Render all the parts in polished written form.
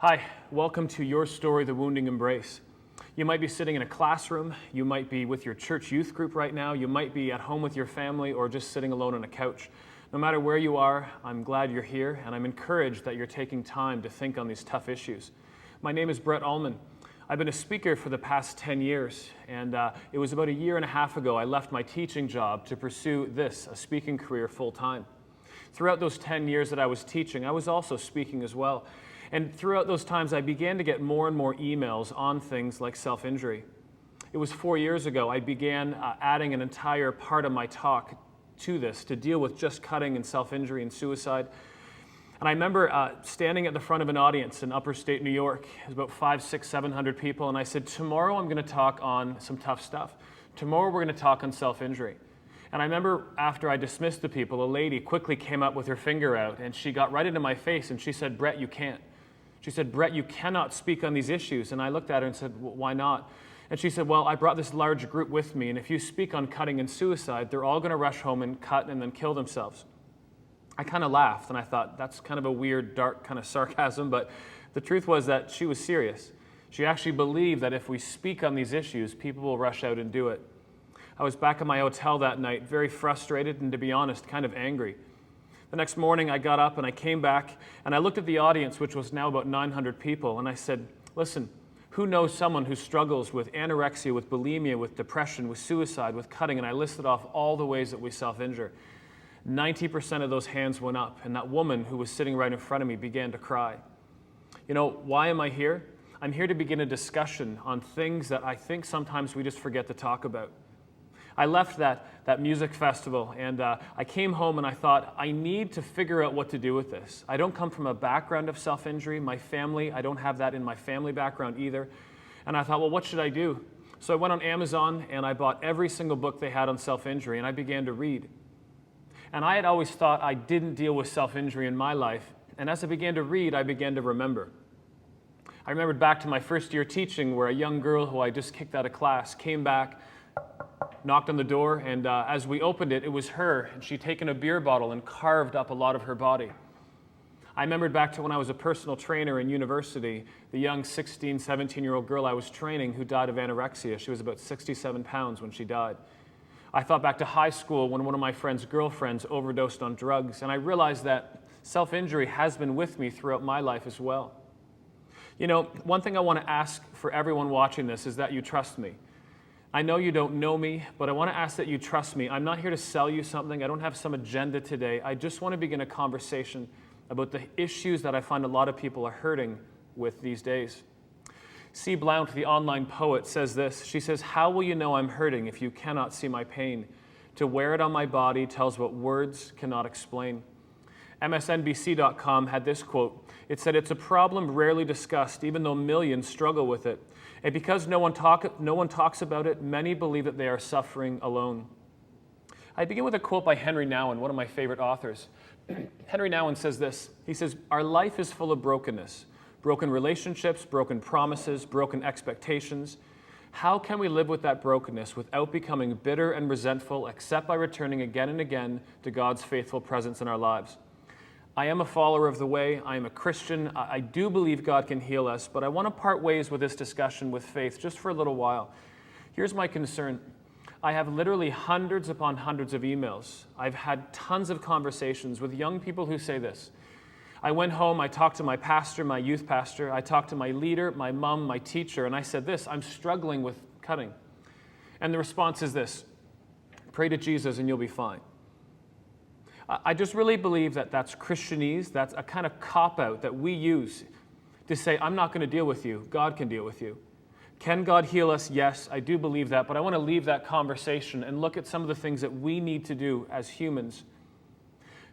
Hi, welcome to Your Story, The Wounding Embrace. You might be sitting in a classroom, you might be with your church youth group right now, you might be at home with your family, or just sitting alone on a couch. No matter where you are, I'm glad you're here, and I'm encouraged that you're taking time to think on these tough issues. My name is Brett Ullman. I've been a speaker for the past 10 years, and it was about a year and a half ago I left my teaching job to pursue a speaking career full-time. Throughout those 10 years that I was teaching, I was also speaking as well. And throughout those times, I began to get more and more emails on things like self-injury. It was 4 years ago I began adding an entire part of my talk to this to deal with just cutting and self-injury and suicide. And I remember standing at the front of an audience in upper state New York. It was about 500, 600, 700 people, and I said, tomorrow I'm going to talk on some tough stuff. Tomorrow we're going to talk on self-injury. And I remember after I dismissed the people, a lady quickly came up with her finger out, and she got right into my face, and she said, Brett, you can't. She said, Brett, you cannot speak on these issues. And I looked at her and said, well, why not? And she said, well, I brought this large group with me, and if you speak on cutting and suicide, they're all going to rush home and cut and then kill themselves. I kind of laughed, and I thought, that's kind of a weird, dark kind of sarcasm, but the truth was that she was serious. She actually believed that if we speak on these issues, people will rush out and do it. I was back at my hotel that night, very frustrated and, to be honest, kind of angry. The next morning, I got up and I came back, and I looked at the audience, which was now about 900 people, and I said, listen, who knows someone who struggles with anorexia, with bulimia, with depression, with suicide, with cutting? And I listed off all the ways that we self-injure. 90% of those hands went up, and that woman who was sitting right in front of me began to cry. You know, why am I here? I'm here to begin a discussion on things that I think sometimes we just forget to talk about. I left that music festival, and I came home and I thought, I need to figure out what to do with this. I don't come from a background of self-injury. My family, I don't have that in my family background either. And I thought, well, what should I do? So I went on Amazon and I bought every single book they had on self-injury, and I began to read. And I had always thought I didn't deal with self-injury in my life. And as I began to read, I began to remember. I remembered back to my first year teaching, where a young girl who I just kicked out of class came back, knocked on the door, and as we opened it, it was her, and she'd taken a beer bottle and carved up a lot of her body. I remembered back to when I was a personal trainer in university, the young 16, 17-year-old girl I was training who died of anorexia. She was about 67 pounds when she died. I thought back to high school when one of my friend's girlfriends overdosed on drugs, and I realized that self-injury has been with me throughout my life as well. You know, one thing I want to ask for everyone watching this is that you trust me. I know you don't know me, but I want to ask that you trust me. I'm not here to sell you something. I don't have some agenda today. I just want to begin a conversation about the issues that I find a lot of people are hurting with these days. C. Blount, the online poet, says this. She says, how will you know I'm hurting if you cannot see my pain? To wear it on my body tells what words cannot explain. MSNBC.com had this quote. It said, it's a problem rarely discussed, even though millions struggle with it. And because no one talks about it, many believe that they are suffering alone. I begin with a quote by Henry Nouwen, one of my favorite authors. Henry Nouwen says this. He says, our life is full of brokenness. Broken relationships, broken promises, broken expectations. How can we live with that brokenness without becoming bitter and resentful, except by returning again and again to God's faithful presence in our lives? I am a follower of the way. I am a Christian. I do believe God can heal us, but I want to part ways with this discussion with faith just for a little while. Here's my concern. I have literally hundreds upon hundreds of emails. I've had tons of conversations with young people who say this. I went home, I talked to my pastor, my youth pastor, I talked to my leader, my mom, my teacher, and I said this, I'm struggling with cutting. And the response is this, pray to Jesus and you'll be fine. I just really believe that that's Christianese. That's a kind of cop-out that we use to say, I'm not going to deal with you. God can deal with you. Can God heal us? Yes, I do believe that. But I want to leave that conversation and look at some of the things that we need to do as humans.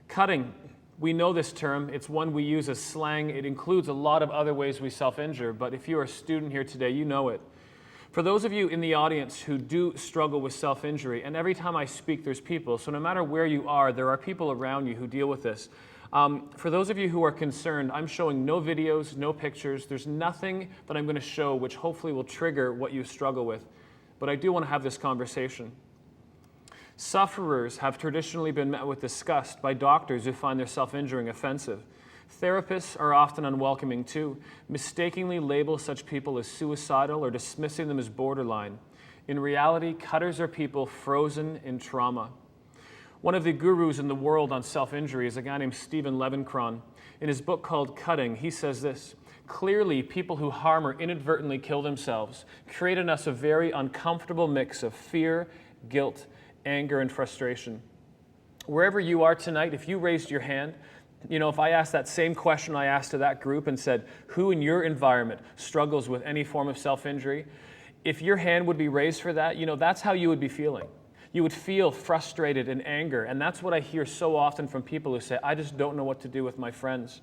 Cutting, we know this term. It's one we use as slang. It includes a lot of other ways we self-injure. But if you're a student here today, you know it. For those of you in the audience who do struggle with self-injury, and every time I speak, there's people, so no matter where you are, there are people around you who deal with this. For those of you who are concerned, I'm showing no videos, no pictures. There's nothing that I'm going to show which hopefully will trigger what you struggle with. But I do want to have this conversation. Sufferers have traditionally been met with disgust by doctors who find their self-injuring offensive. Therapists are often unwelcoming too, mistakenly label such people as suicidal or dismissing them as borderline. In reality, cutters are people frozen in trauma. One of the gurus in the world on self-injury is a guy named Stephen Levenkron. In his book called Cutting, he says this: clearly, people who harm or inadvertently kill themselves create in us a very uncomfortable mix of fear, guilt, anger, and frustration. Wherever you are tonight, if you raised your hand, if I asked that same question I asked to that group and said, who in your environment struggles with any form of self-injury? If your hand would be raised for that, that's how you would be feeling. You would feel frustrated and anger, and that's what I hear so often from people who say, I just don't know what to do with my friends.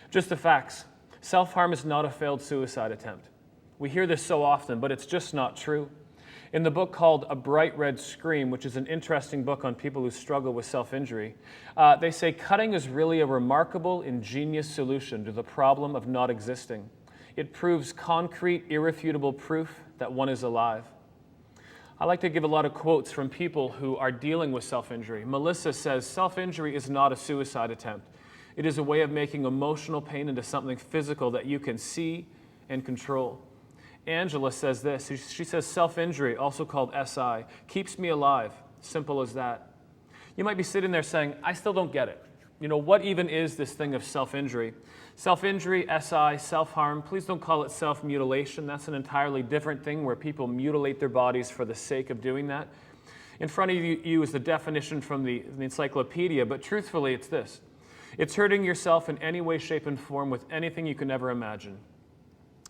Just the facts. Self-harm is not a failed suicide attempt. We hear this so often, but it's just not true. In the book called A Bright Red Scream, which is an interesting book on people who struggle with self-injury, they say cutting is really a remarkable, ingenious solution to the problem of not existing. It proves concrete, irrefutable proof that one is alive. I like to give a lot of quotes from people who are dealing with self-injury. Melissa says, self-injury is not a suicide attempt. It is a way of making emotional pain into something physical that you can see and control. Angela says this, she says, self-injury, also called SI, keeps me alive. Simple as that. You might be sitting there saying, I still don't get it. What even is this thing of self-injury? Self-injury, SI, self-harm, please don't call it self-mutilation. That's an entirely different thing where people mutilate their bodies for the sake of doing that. In front of you is the definition from the encyclopedia, but truthfully it's this. It's hurting yourself in any way, shape, and form with anything you can ever imagine.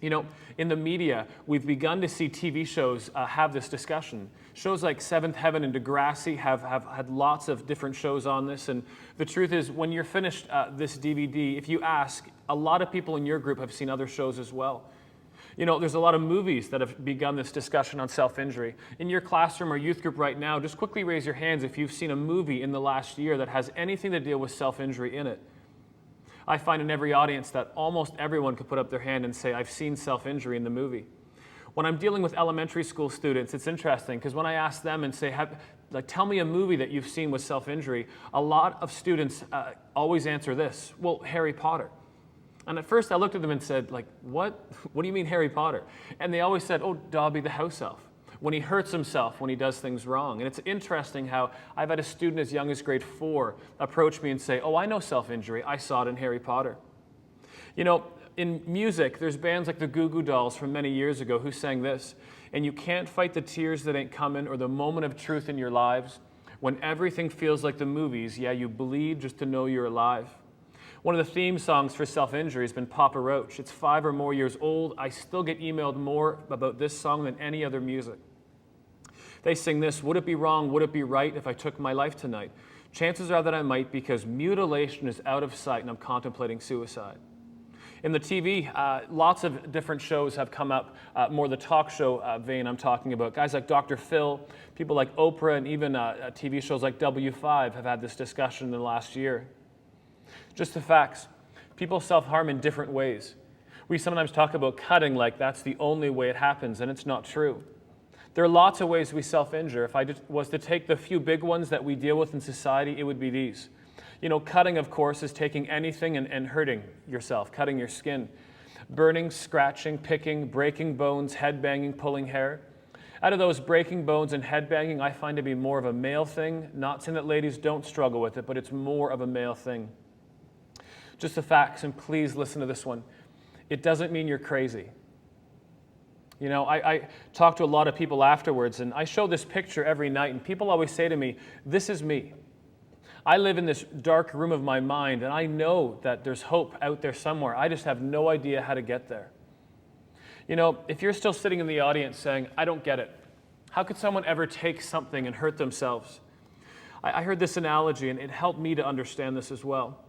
In the media, we've begun to see TV shows have this discussion. Shows like Seventh Heaven and Degrassi have had lots of different shows on this, and the truth is, when you're finished this DVD, if you ask, a lot of people in your group have seen other shows as well. There's a lot of movies that have begun this discussion on self-injury. In your classroom or youth group right now, just quickly raise your hands if you've seen a movie in the last year that has anything to deal with self-injury in it. I find in every audience that almost everyone could put up their hand and say, I've seen self-injury in the movie. When I'm dealing with elementary school students, it's interesting because when I ask them and say, tell me a movie that you've seen with self-injury, a lot of students always answer this, well, Harry Potter. And at first I looked at them and said, what? What do you mean Harry Potter? And they always said, oh, Dobby the house elf, when he hurts himself, when he does things wrong. And it's interesting how I've had a student as young as grade 4 approach me and say, oh, I know self-injury. I saw it in Harry Potter. In music, there's bands like the Goo Goo Dolls from many years ago who sang this, and you can't fight the tears that ain't coming or the moment of truth in your lives. When everything feels like the movies, yeah, you bleed just to know you're alive. One of the theme songs for self-injury has been Papa Roach. It's 5 or more years old. I still get emailed more about this song than any other music. They sing this, would it be wrong, would it be right if I took my life tonight? Chances are that I might because mutilation is out of sight and I'm contemplating suicide. In the TV, lots of different shows have come up, more the talk show vein I'm talking about. Guys like Dr. Phil, people like Oprah, and even TV shows like W5 have had this discussion in the last year. Just the facts. People self-harm in different ways. We sometimes talk about cutting like that's the only way it happens, and it's not true. There are lots of ways we self-injure. If I was to take the few big ones that we deal with in society, it would be these. Cutting, of course, is taking anything and hurting yourself, cutting your skin. Burning, scratching, picking, breaking bones, headbanging, pulling hair. Out of those, breaking bones and headbanging, I find to be more of a male thing. Not saying that ladies don't struggle with it, but it's more of a male thing. Just the facts, and please listen to this one. It doesn't mean you're crazy. I talk to a lot of people afterwards, and I show this picture every night, and people always say to me, this is me. I live in this dark room of my mind, and I know that there's hope out there somewhere. I just have no idea how to get there. If you're still sitting in the audience saying, I don't get it, how could someone ever take something and hurt themselves? I heard this analogy, and it helped me to understand this as well.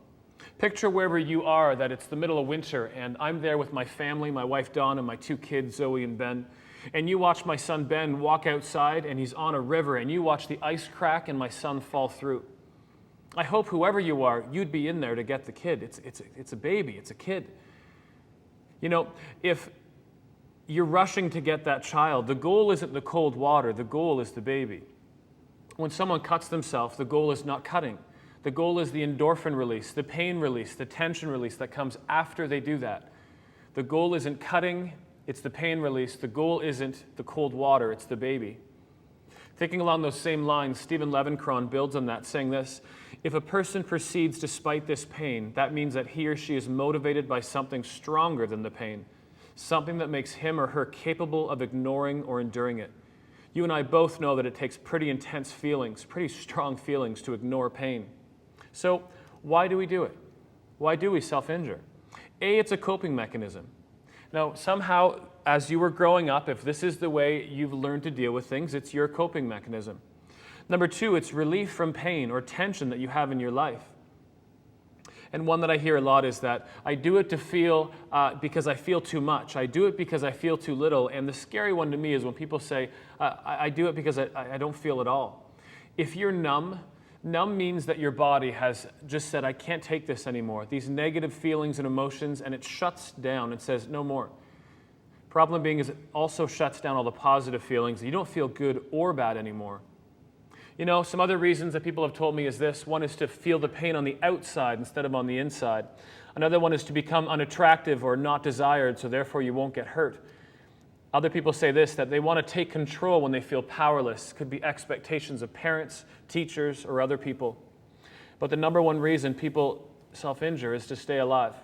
Picture wherever you are that it's the middle of winter, and I'm there with my family, my wife Dawn, and my 2 kids, Zoe and Ben. And you watch my son Ben walk outside, and he's on a river, and you watch the ice crack and my son fall through. I hope whoever you are, you'd be in there to get the kid. It's a baby, it's a kid. If you're rushing to get that child, the goal isn't the cold water, the goal is the baby. When someone cuts themselves, the goal is not cutting. The goal is the endorphin release, the pain release, the tension release that comes after they do that. The goal isn't cutting, it's the pain release. The goal isn't the cold water, it's the baby. Thinking along those same lines, Stephen Levenkron builds on that, saying this: if a person proceeds despite this pain, that means that he or she is motivated by something stronger than the pain, something that makes him or her capable of ignoring or enduring it. You and I both know that it takes pretty intense feelings, pretty strong feelings to ignore pain. So why do we do it? Why do we self-injure? A, it's a coping mechanism. Now, somehow, as you were growing up, if this is the way you've learned to deal with things, it's your coping mechanism. Number two, it's relief from pain or tension that you have in your life. And one that I hear a lot is that I do it to feel because I feel too much. I do it because I feel too little. And the scary one to me is when people say, I do it because I don't feel at all. If you're numb means that your body has just said, I can't take this anymore. These negative feelings and emotions, and it shuts down and says, no more. Problem being is it also shuts down all the positive feelings. You don't feel good or bad anymore. You know, some other reasons that people have told me is this. One is to feel the pain on the outside instead of on the inside. Another one is to become unattractive or not desired, so therefore you won't get hurt. Other people say this, that they want to take control when they feel powerless. Could be expectations of parents, teachers, or other people. But the number one reason people self-injure is to stay alive.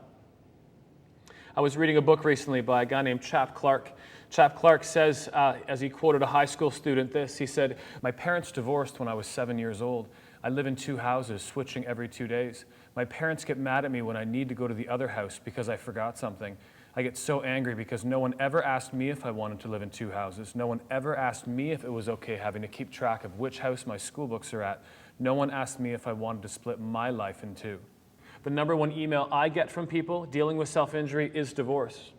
I was reading a book recently by a guy named Chap Clark. Chap Clark says, as he quoted a high school student this, he said, my parents divorced when I was 7 years old. I live in 2 houses, switching every 2 days. My parents get mad at me when I need to go to the other house because I forgot something. I get so angry because no one ever asked me if I wanted to live in 2 houses. No one ever asked me if it was okay having to keep track of which house my school books are at. No one asked me if I wanted to split my life in 2. The number one email I get from people dealing with self-injury is divorce.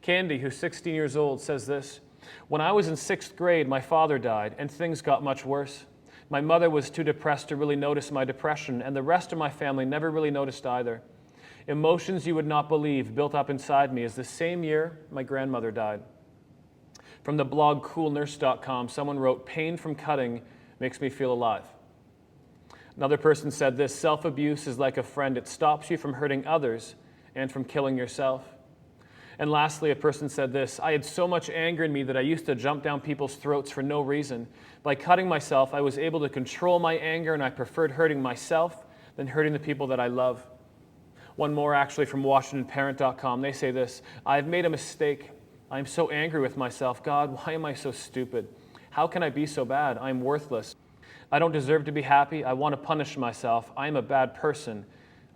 Candy, who's 16 years old, says this: when I was in 6th grade, my father died, and things got much worse. My mother was too depressed to really notice my depression, and the rest of my family never really noticed either. Emotions you would not believe built up inside me as the same year my grandmother died. From the blog coolnurse.com, someone wrote, pain from cutting makes me feel alive. Another person said this: self-abuse is like a friend. It stops you from hurting others and from killing yourself. And lastly, a person said this: I had so much anger in me that I used to jump down people's throats for no reason. By cutting myself, I was able to control my anger, and I preferred hurting myself than hurting the people that I love. One more actually from WashingtonParent.com. They say this: I've made a mistake. I am so angry with myself. God, why am I so stupid? How can I be so bad? I am worthless. I don't deserve to be happy. I want to punish myself. I am a bad person.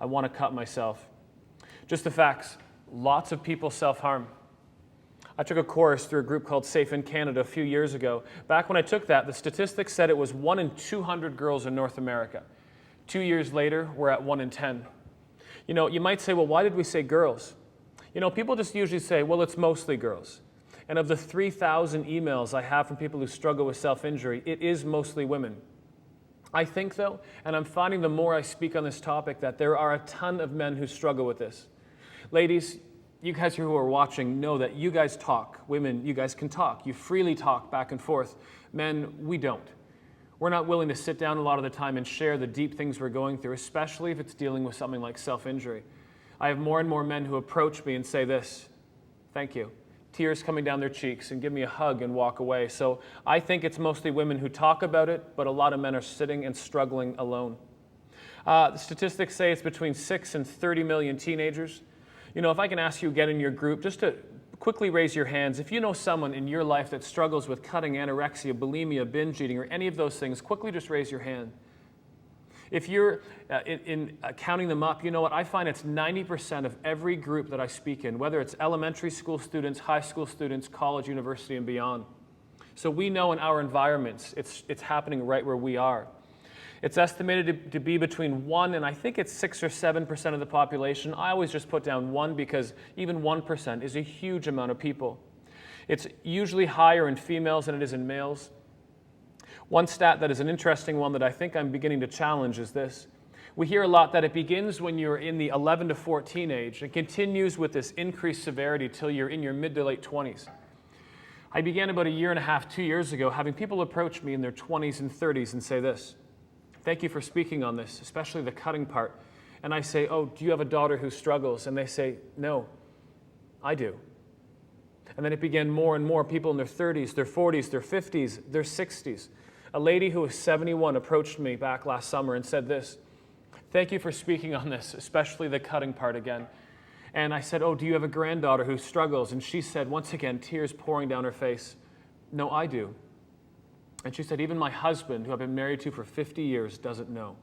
I want to cut myself. Just the facts. Lots of people self-harm. I took a course through a group called Safe in Canada a few years ago. Back when I took that, the statistics said it was 1 in 200 girls in North America. 2 years later, we're at 1 in 10. You know, you might say, well, why did we say girls? You know, people just usually say, well, it's mostly girls. And of the 3,000 emails I have from people who struggle with self-injury, it is mostly women. I think, though, and I'm finding the more I speak on this topic, that there are a ton of men who struggle with this. Ladies, you guys who are watching know that you guys talk. Women, you guys can talk. You freely talk back and forth. Men, we don't. We're not willing to sit down a lot of the time and share the deep things we're going through, especially if it's dealing with something like self-injury. I have more and more men who approach me and say this: thank you. Tears coming down their cheeks, and give me a hug and walk away. So I think it's mostly women who talk about it, but a lot of men are sitting and struggling alone. The statistics say it's between 6 and 30 million teenagers. You know, if I can ask you again in your group, just to quickly raise your hands. If you know someone in your life that struggles with cutting, anorexia, bulimia, binge eating, or any of those things, quickly just raise your hand. If you're counting them up, you know what? I find it's 90% of every group that I speak in, whether it's elementary school students, high school students, college, university, and beyond. So we know in our environments, it's happening right where we are. It's estimated to be between 1 and I think it's 6 or 7% of the population. I always just put down 1 because even 1% is a huge amount of people. It's usually higher in females than it is in males. One stat that is an interesting one that I think I'm beginning to challenge is this. We hear a lot that it begins when you're in the 11 to 14 age and continues with this increased severity till you're in your mid to late 20s. I began about 1.5 years, 2 years ago, having people approach me in their 20s and 30s and say this: Thank you for speaking on this, especially the cutting part. And I say, oh, do you have a daughter who struggles? And they say, no, I do. And then it began more and more people in their 30s, their 40s, their 50s, their 60s. A lady who was 71 approached me back last summer and said this, thank you for speaking on this, especially the cutting part again. And I said, oh, do you have a granddaughter who struggles? And she said, once again, tears pouring down her face, no, I do. And she said, even my husband, who I've been married to for 50 years, doesn't know.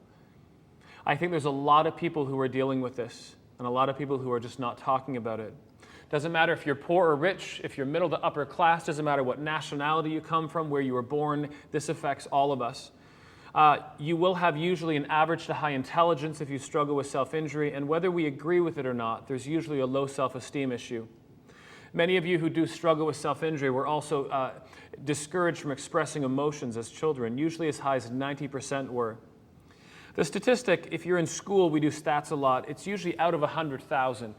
I think there's a lot of people who are dealing with this, and a lot of people who are just not talking about it. Doesn't matter if you're poor or rich, if you're middle to upper class, doesn't matter what nationality you come from, where you were born, this affects all of us. You will have usually an average to high intelligence if you struggle with self-injury, and whether we agree with it or not, there's usually a low self-esteem issue. Many of you who do struggle with self-injury were also discouraged from expressing emotions as children, usually as high as 90% were. The statistic, if you're in school, we do stats a lot, it's usually out of 100,000.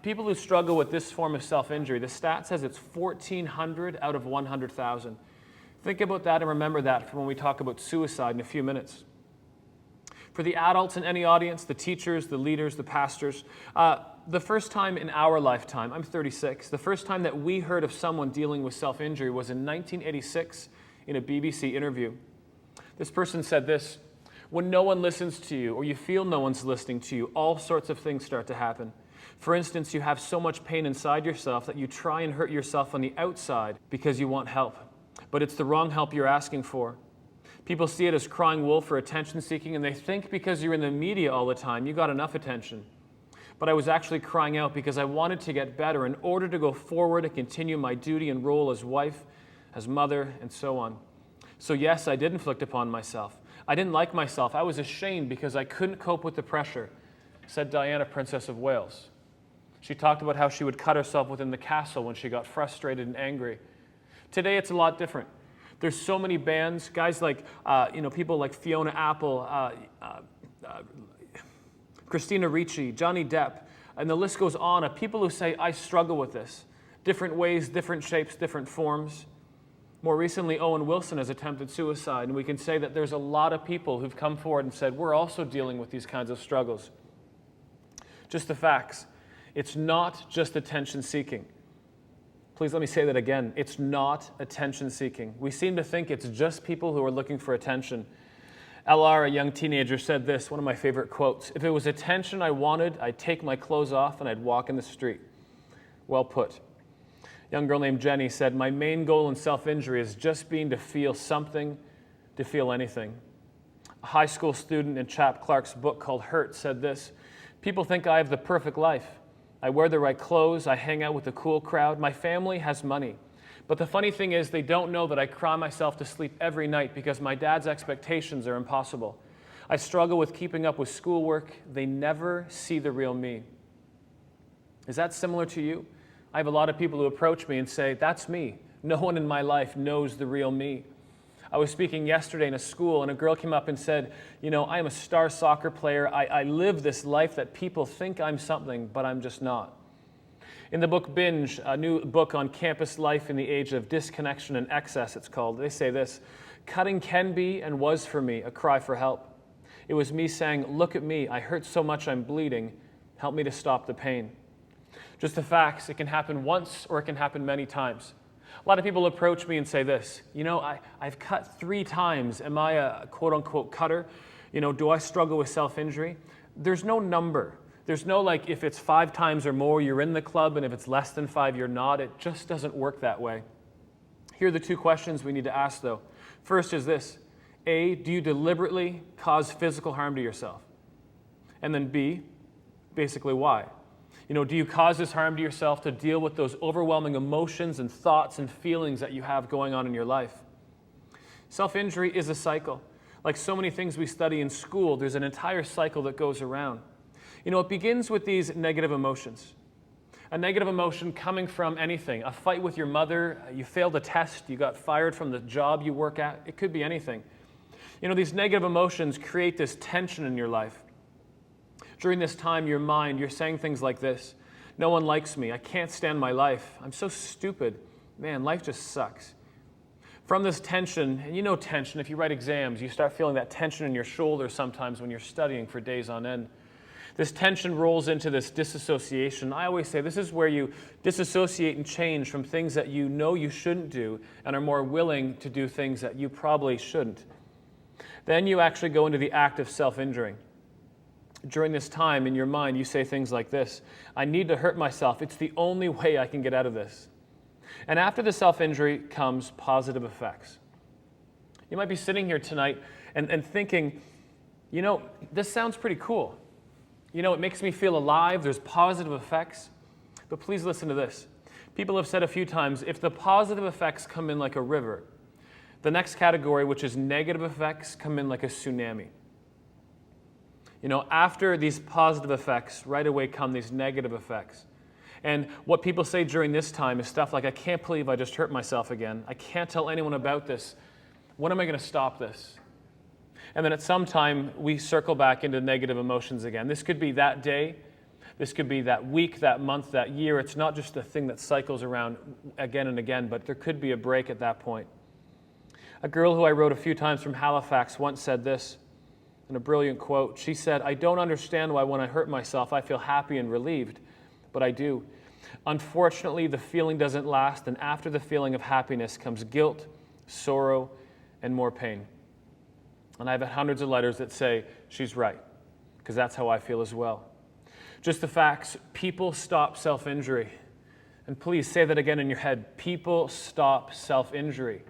People who struggle with this form of self-injury, the stat says it's 1,400 out of 100,000. Think about that and remember that for when we talk about suicide in a few minutes. For the adults in any audience, the teachers, the leaders, the pastors, the first time in our lifetime, I'm 36, the first time that we heard of someone dealing with self-injury was in 1986 in a BBC interview. This person said this, when no one listens to you or you feel no one's listening to you, all sorts of things start to happen. For instance, you have so much pain inside yourself that you try and hurt yourself on the outside because you want help. But it's the wrong help you're asking for. People see it as crying wolf or attention seeking, and they think because you're in the media all the time, you got enough attention. But I was actually crying out because I wanted to get better in order to go forward and continue my duty and role as wife, as mother, and so on. So yes, I did inflict upon myself. I didn't like myself. I was ashamed because I couldn't cope with the pressure, said Diana, Princess of Wales. She talked about how she would cut herself within the castle when she got frustrated and angry. Today, it's a lot different. There's so many bands, guys like, people like Fiona Apple, Christina Ricci, Johnny Depp, and the list goes on of people who say, I struggle with this. Different ways, different shapes, different forms. More recently, Owen Wilson has attempted suicide, and we can say that there's a lot of people who've come forward and said, we're also dealing with these kinds of struggles. Just the facts. It's not just attention seeking. Please let me say that again. It's not attention seeking. We seem to think it's just people who are looking for attention. LR, a young teenager, said this, one of my favorite quotes, if it was attention I wanted, I'd take my clothes off and I'd walk in the street. Well put. A young girl named Jenny said, my main goal in self-injury is just being to feel something, to feel anything. A high school student in Chap Clark's book called Hurt said this, people think I have the perfect life. I wear the right clothes, I hang out with the cool crowd, my family has money. But the funny thing is they don't know that I cry myself to sleep every night because my dad's expectations are impossible. I struggle with keeping up with schoolwork, they never see the real me. Is that similar to you? I have a lot of people who approach me and say, that's me. No one in my life knows the real me. I was speaking yesterday in a school and a girl came up and said, I am a star soccer player. I live this life that people think I'm something, but I'm just not. In the book Binge, a new book on campus life in the age of disconnection and excess, it's called, they say this, cutting can be and was for me a cry for help. It was me saying, look at me, I hurt so much I'm bleeding, help me to stop the pain. Just the facts, it can happen once or it can happen many times. A lot of people approach me and say this, I've cut 3 times. Am I a quote-unquote cutter? Do I struggle with self-injury? There's no number. There's no if it's 5 times or more, you're in the club, and if it's less than 5, you're not. It just doesn't work that way. Here are the 2 questions we need to ask, though. First is this. A, do you deliberately cause physical harm to yourself? And then B, basically why? Do you cause this harm to yourself to deal with those overwhelming emotions and thoughts and feelings that you have going on in your life? Self-injury is a cycle. Like so many things we study in school, there's an entire cycle that goes around. It begins with these negative emotions. A negative emotion coming from anything. A fight with your mother, you failed a test, you got fired from the job you work at. It could be anything. These negative emotions create this tension in your life. During this time, your mind, you're saying things like this. No one likes me. I can't stand my life. I'm so stupid. Man, life just sucks. From this tension, and you know tension, if you write exams, you start feeling that tension in your shoulders sometimes when you're studying for days on end. This tension rolls into this disassociation. I always say this is where you disassociate and change from things that you know you shouldn't do and are more willing to do things that you probably shouldn't. Then you actually go into the act of self-injuring. During this time, in your mind, you say things like this: I need to hurt myself. It's the only way I can get out of this. And after the self-injury comes positive effects. You might be sitting here tonight and thinking, you know, this sounds pretty cool. You know, it makes me feel alive. There's positive effects. But please listen to this. People have said a few times, if the positive effects come in like a river, the next category, which is negative effects, come in like a tsunami. You know, after these positive effects, right away come these negative effects. And what people say during this time is stuff like, I can't believe I just hurt myself again. I can't tell anyone about this. When am I going to stop this? And then at some time, we circle back into negative emotions again. This could be that day. This could be that week, that month, that year. It's not just a thing that cycles around again and again, but there could be a break at that point. A girl who I wrote a few times from Halifax once said this in a brilliant quote. She said, I don't understand why when I hurt myself, I feel happy and relieved, but I do. Unfortunately, the feeling doesn't last, and after the feeling of happiness comes guilt, sorrow, and more pain. And I've had hundreds of letters that say, she's right, because that's how I feel as well. Just the facts, people stop self-injury. And please say that again in your head, people stop self-injury.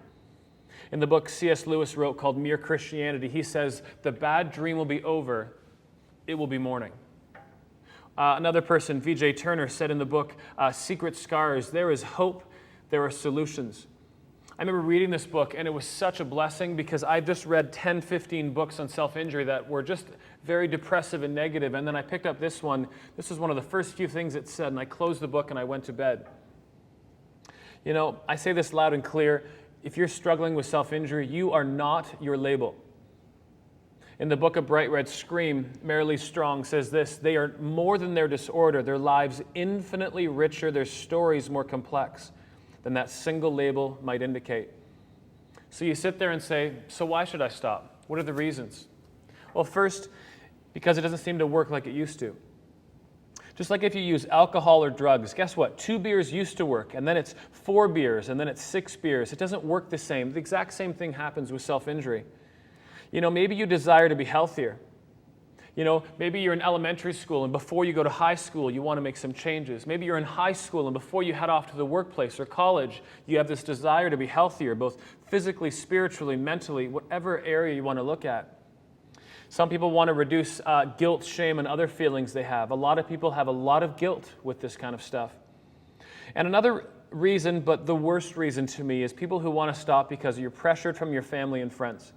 In the book C.S. Lewis wrote called Mere Christianity, he says, the bad dream will be over, it will be morning. Another person, V.J. Turner, said in the book Secret Scars, there is hope, there are solutions. I remember reading this book, and it was such a blessing because I just read 10, 15 books on self-injury that were just very depressive and negative, and then I picked up this one. This was one of the first few things it said, and I closed the book and I went to bed. You know, I say this loud and clear. If you're struggling with self-injury, you are not your label. In the book of Bright Red Scream, Marilee Strong says this: they are more than their disorder, their lives infinitely richer, their stories more complex than that single label might indicate. So you sit there and say, so why should I stop? What are the reasons? Well, first, because it doesn't seem to work like it used to. Just like if you use alcohol or drugs, guess what? 2 beers used to work, and then it's 4 beers, and then it's 6 beers. It doesn't work the same. The exact same thing happens with self-injury. You know, maybe you desire to be healthier. You know, maybe you're in elementary school, and before you go to high school, you want to make some changes. Maybe you're in high school, and before you head off to the workplace or college, you have this desire to be healthier, both physically, spiritually, mentally, whatever area you want to look at. Some people want to reduce guilt, shame, and other feelings they have. A lot of people have a lot of guilt with this kind of stuff. And another reason, but the worst reason to me, is people who want to stop because you're pressured from your family and friends.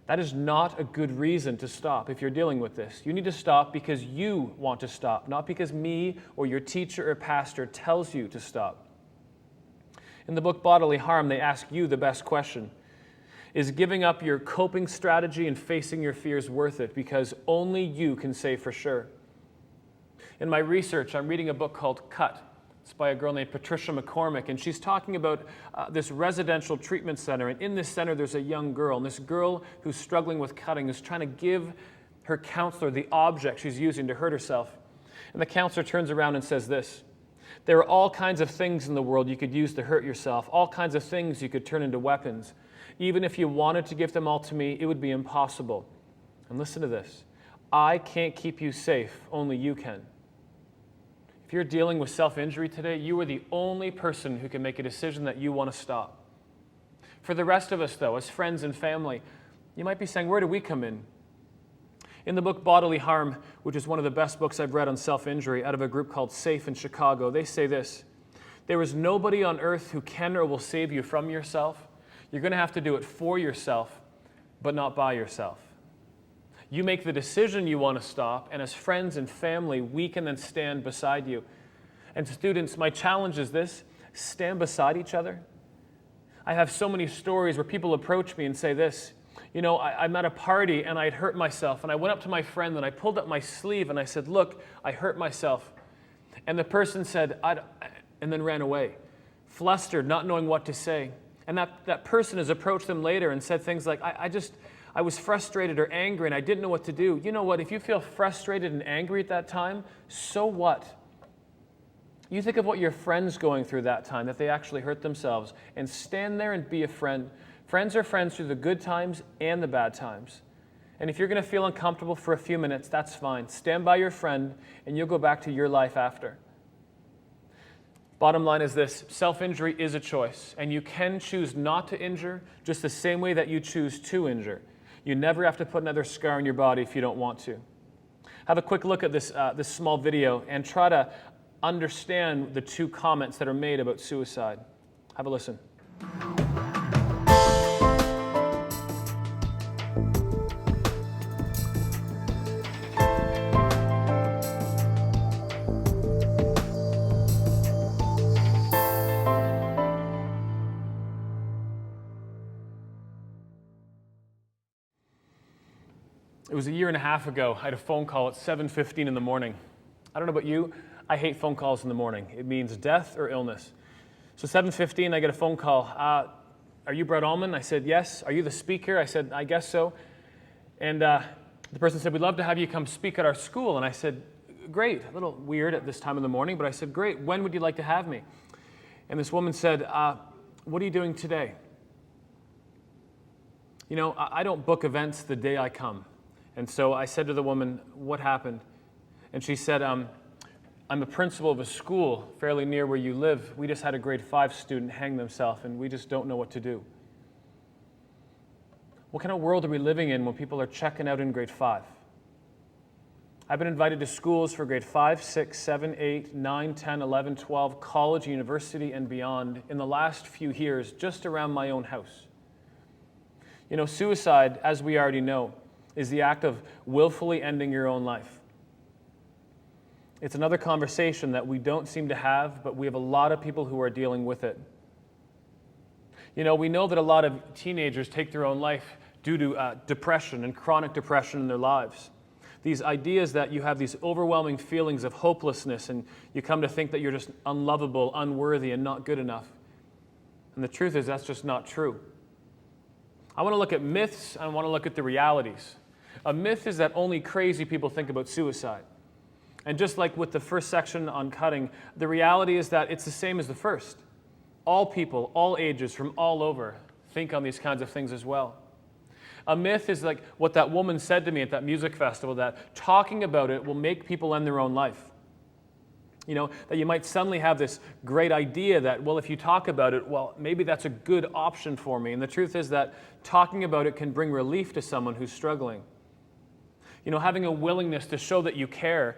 That is not a good reason to stop if you're dealing with this. You need to stop because you want to stop, not because me or your teacher or pastor tells you to stop. In the book Bodily Harm, they ask you the best question. Is giving up your coping strategy and facing your fears worth it? Because only you can say for sure. In my research, I'm reading a book called Cut. It's by a girl named Patricia McCormick, and she's talking about this residential treatment center. And in this center, there's a young girl, and this girl who's struggling with cutting is trying to give her counselor the object she's using to hurt herself. And the counselor turns around and says this: there are all kinds of things in the world you could use to hurt yourself, all kinds of things you could turn into weapons. Even if you wanted to give them all to me, it would be impossible. And listen to this: I can't keep you safe, only you can. If you're dealing with self-injury today, you are the only person who can make a decision that you want to stop. For the rest of us, though, as friends and family, you might be saying, where do we come in? In the book Bodily Harm, which is one of the best books I've read on self-injury, out of a group called SAFE in Chicago, they say this: there is nobody on earth who can or will save you from yourself. You're going to have to do it for yourself, but not by yourself. You make the decision you want to stop, and as friends and family, we can then stand beside you. And students, my challenge is this: stand beside each other. I have so many stories where people approach me and say this: you know, I'm at a party and I'd hurt myself, and I went up to my friend and I pulled up my sleeve and I said, look, I hurt myself. And the person said, and then ran away, flustered, not knowing what to say. And that person has approached them later and said things like, I was frustrated or angry and I didn't know what to do. You know what? If you feel frustrated and angry at that time, so what? You think of what your friend's going through that time, that they actually hurt themselves, and stand there and be a friend. Friends are friends through the good times and the bad times. And if you're going to feel uncomfortable for a few minutes, that's fine. Stand by your friend, and you'll go back to your life after. Bottom line is this: self-injury is a choice, and you can choose not to injure just the same way that you choose to injure. You never have to put another scar on your body if you don't want to. Have a quick look at this small video and try to understand the two comments that are made about suicide. Have a listen. It was a year and a half ago. I had a phone call at 7:15 in the morning. I don't know about you, I hate phone calls in the morning. It means death or illness. So 7:15, I get a phone call. Are you Brett Ullman? I said, yes. Are you the speaker? I said, I guess so. And the person said, we'd love to have you come speak at our school. And I said, great. A little weird at this time in the morning, but I said, great. When would you like to have me? And this woman said, what are you doing today? You know, I don't book events the day I come. And so I said to the woman, what happened? And she said, I'm a principal of a school fairly near where you live. We just had a grade 5 student hang themselves, and we just don't know what to do. What kind of world are we living in when people are checking out in grade 5? I've been invited to schools for grade 5, 6, 7, 8, 9, 10, 11, 12, college, university, and beyond in the last few years just around my own house. You know, suicide, as we already know, is the act of willfully ending your own life. It's another conversation that we don't seem to have, but we have a lot of people who are dealing with it. You know, we know that a lot of teenagers take their own life due to depression and chronic depression in their lives. These ideas that you have these overwhelming feelings of hopelessness, and you come to think that you're just unlovable, unworthy, and not good enough. And the truth is, that's just not true. I want to look at myths, and I want to look at the realities. A myth is that only crazy people think about suicide. And just like with the first section on cutting, the reality is that it's the same as the first. All people, all ages, from all over, think on these kinds of things as well. A myth is like what that woman said to me at that music festival, that talking about it will make people end their own life. You know, that you might suddenly have this great idea that, well, if you talk about it, well, maybe that's a good option for me. And the truth is that talking about it can bring relief to someone who's struggling. You know, having a willingness to show that you care,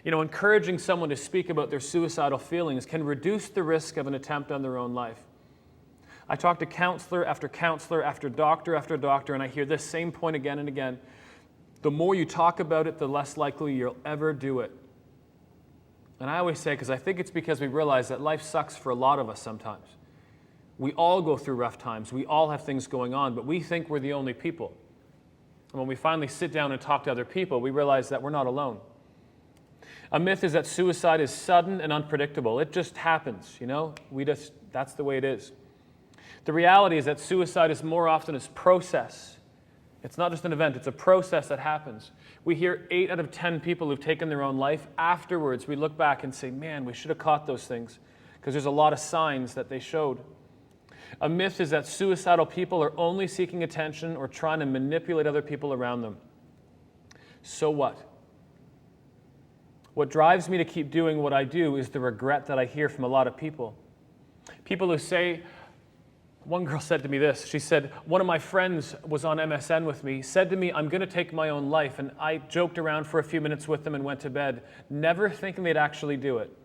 you know, encouraging someone to speak about their suicidal feelings can reduce the risk of an attempt on their own life. I talk to counselor after doctor, and I hear this same point again and again. The more you talk about it, the less likely you'll ever do it. And I always say, because I think it's because we realize that life sucks for a lot of us sometimes. We all go through rough times. We all have things going on, but we think we're the only people. And when we finally sit down and talk to other people, we realize that we're not alone. A myth is that suicide is sudden and unpredictable. It just happens, you know? That's the way it is. The reality is that suicide is more often a process. It's not just an event, it's a process that happens. We hear 8 out of 10 people who've taken their own life. Afterwards, we look back and say, man, we should have caught those things, because there's a lot of signs that they showed. A myth is that suicidal people are only seeking attention or trying to manipulate other people around them. So what? What drives me to keep doing what I do is the regret that I hear from a lot of people. People who say, one girl said to me this, she said, one of my friends was on MSN with me, said to me, I'm going to take my own life, and I joked around for a few minutes with them and went to bed, never thinking they'd actually do it.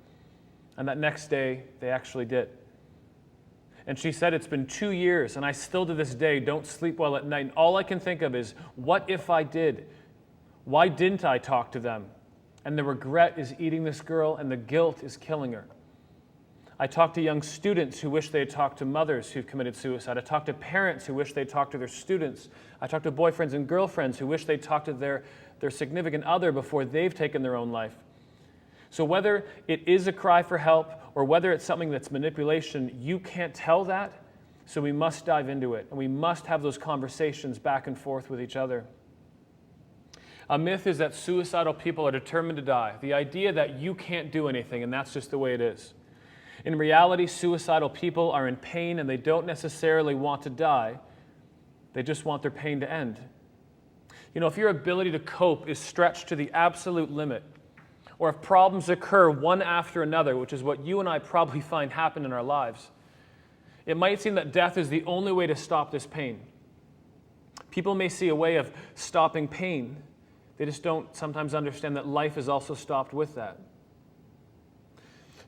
And that next day, they actually did. And she said, it's been 2 years, and I still to this day don't sleep well at night, and all I can think of is, what if I did? Why didn't I talk to them? And the regret is eating this girl, and the guilt is killing her. I talk to young students who wish they had talked to mothers who've committed suicide. I talk to parents who wish they'd talked to their students. I talk to boyfriends and girlfriends who wish they'd talked to their significant other before they've taken their own life. So whether it is a cry for help or whether it's something that's manipulation, you can't tell that, So we must dive into it, and we must have those conversations back and forth with each other. A myth is that suicidal people are determined to die. The idea that you can't do anything, and that's just the way it is. In reality, suicidal people are in pain, and they don't necessarily want to die. They just want their pain to end. You know, if your ability to cope is stretched to the absolute limit, or if problems occur one after another, which is what you and I probably find happen in our lives, it might seem that death is the only way to stop this pain. People may see a way of stopping pain. They just don't sometimes understand that life is also stopped with that.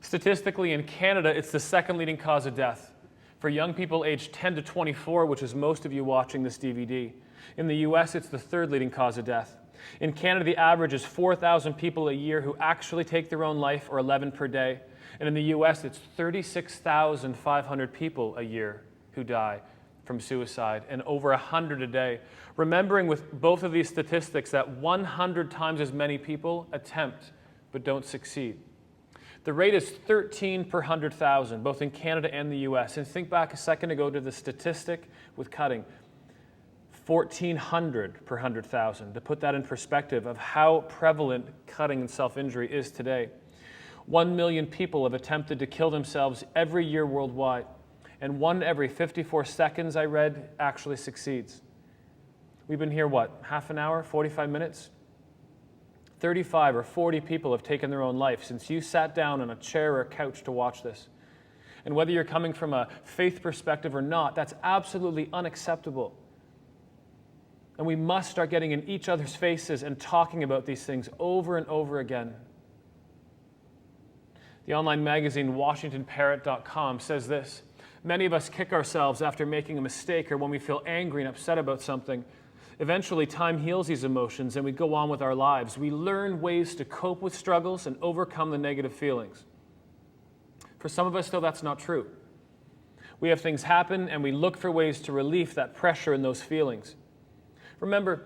Statistically, in Canada, it's the second leading cause of death for young people aged 10 to 24, which is most of you watching this DVD. In the US, it's the third leading cause of death. In Canada, the average is 4,000 people a year who actually take their own life, or 11 per day. And in the US, it's 36,500 people a year who die from suicide, and over 100 a day. Remembering with both of these statistics that 100 times as many people attempt but don't succeed. The rate is 13 per 100,000, both in Canada and the US. And think back a second ago to the statistic with cutting. 1,400 per 100,000, to put that in perspective of how prevalent cutting and self-injury is today. 1 million people have attempted to kill themselves every year worldwide, and 1 every 54 seconds, I read, actually succeeds. We've been here, what, half an hour, 45 minutes? 35 or 40 people have taken their own life since you sat down on a chair or a couch to watch this. And whether you're coming from a faith perspective or not, that's absolutely unacceptable. And we must start getting in each other's faces and talking about these things over and over again. The online magazine WashingtonParrot.com says this: many of us kick ourselves after making a mistake or when we feel angry and upset about something. Eventually, time heals these emotions and we go on with our lives. We learn ways to cope with struggles and overcome the negative feelings. For some of us, though, that's not true. We have things happen and we look for ways to relieve that pressure and those feelings. Remember,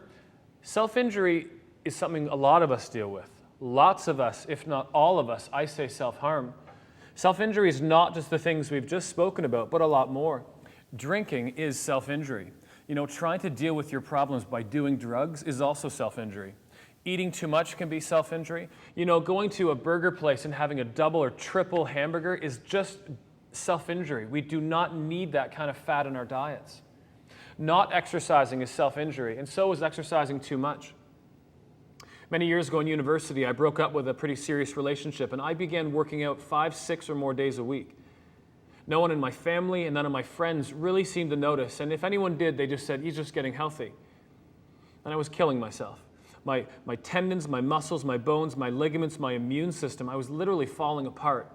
self-injury is something a lot of us deal with. Lots of us, if not all of us, I say self-harm. Self-injury is not just the things we've just spoken about, but a lot more. Drinking is self-injury. You know, trying to deal with your problems by doing drugs is also self-injury. Eating too much can be self-injury. You know, going to a burger place and having a double or triple hamburger is just self-injury. We do not need that kind of fat in our diets. Not exercising is self-injury, and so is exercising too much. Many years ago in university, I broke up with a pretty serious relationship, and I began working out 5, 6 or more days a week. No one in my family and none of my friends really seemed to notice, and if anyone did, they just said, he's just getting healthy. And I was killing myself. My tendons, my muscles, my bones, my ligaments, my immune system, I was literally falling apart.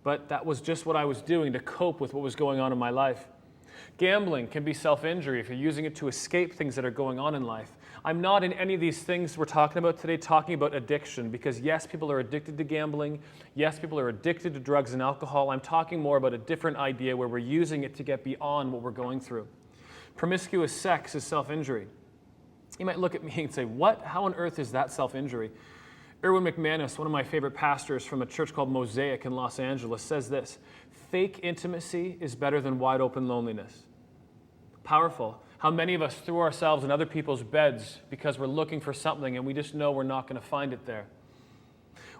But that was just what I was doing to cope with what was going on in my life. Gambling can be self-injury if you're using it to escape things that are going on in life. I'm not in any of these things we're talking about today talking about addiction, because yes, people are addicted to gambling. Yes, people are addicted to drugs and alcohol. I'm talking more about a different idea where we're using it to get beyond what we're going through. Promiscuous sex is self-injury. You might look at me and say, what? How on earth is that self-injury? Erwin McManus, one of my favorite pastors from a church called Mosaic in Los Angeles, says this: fake intimacy is better than wide open loneliness. Powerful. How many of us threw ourselves in other people's beds because we're looking for something and we just know we're not going to find it there.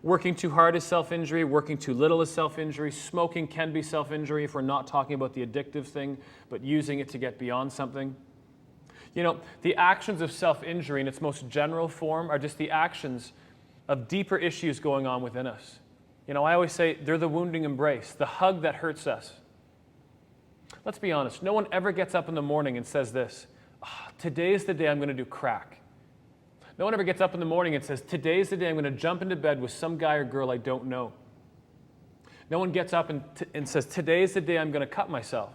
Working too hard is self-injury. Working too little is self-injury. Smoking can be self-injury if we're not talking about the addictive thing, but using it to get beyond something. You know, the actions of self-injury in its most general form are just the actions of deeper issues going on within us. You know, I always say they're the wounding embrace, the hug that hurts us. Let's be honest, no one ever gets up in the morning and says this: today is the day I'm going to do crack. No one ever gets up in the morning and says, today is the day I'm going to jump into bed with some guy or girl I don't know. No one gets up and says, today is the day I'm going to cut myself.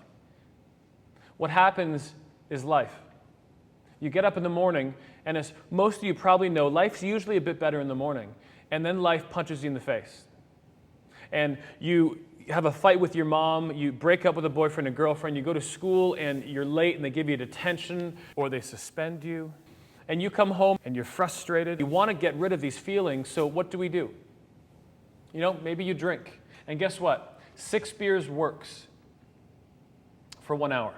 What happens is life. You get up in the morning, and as most of you probably know, life's usually a bit better in the morning, and then life punches you in the face. And you have a fight with your mom, you break up with a boyfriend or girlfriend, you go to school and you're late and they give you detention or they suspend you. And you come home and you're frustrated. You want to get rid of these feelings, so what do? You know, maybe you drink. And guess what? 6 beers works. for 1 hour.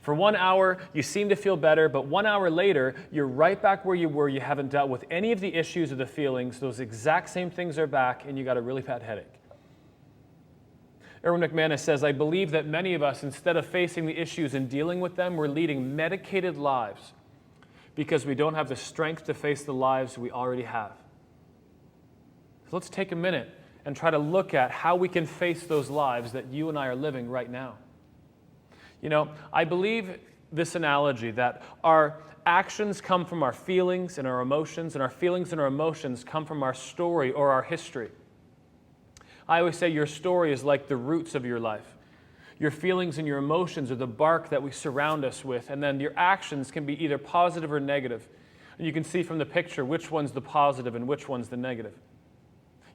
For 1 hour, you seem to feel better, but 1 hour later, you're right back where you were. You haven't dealt with any of the issues or the feelings. Those exact same things are back, and you got a really bad headache. Erwin McManus says, I believe that many of us, instead of facing the issues and dealing with them, we're leading medicated lives because we don't have the strength to face the lives we already have. So let's take a minute and try to look at how we can face those lives that you and I are living right now. You know, I believe this analogy that our actions come from our feelings and our emotions, and our feelings and our emotions come from our story or our history. I always say your story is like the roots of your life. Your feelings and your emotions are the bark that we surround us with, and then your actions can be either positive or negative. And you can see from the picture which one's the positive and which one's the negative.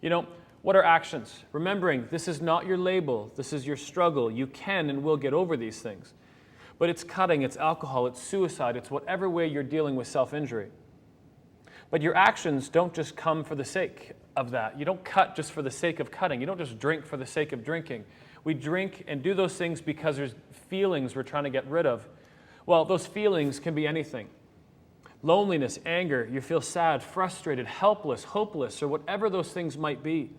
You know, what are actions? Remembering, this is not your label. This is your struggle. You can and will get over these things. But it's cutting, it's alcohol, it's suicide, it's whatever way you're dealing with self-injury. But your actions don't just come for the sake of that. You don't cut just for the sake of cutting. You don't just drink for the sake of drinking. We drink and do those things because there's feelings we're trying to get rid of. Well, those feelings can be anything. Loneliness, anger, you feel sad, frustrated, helpless, hopeless, or whatever those things might be.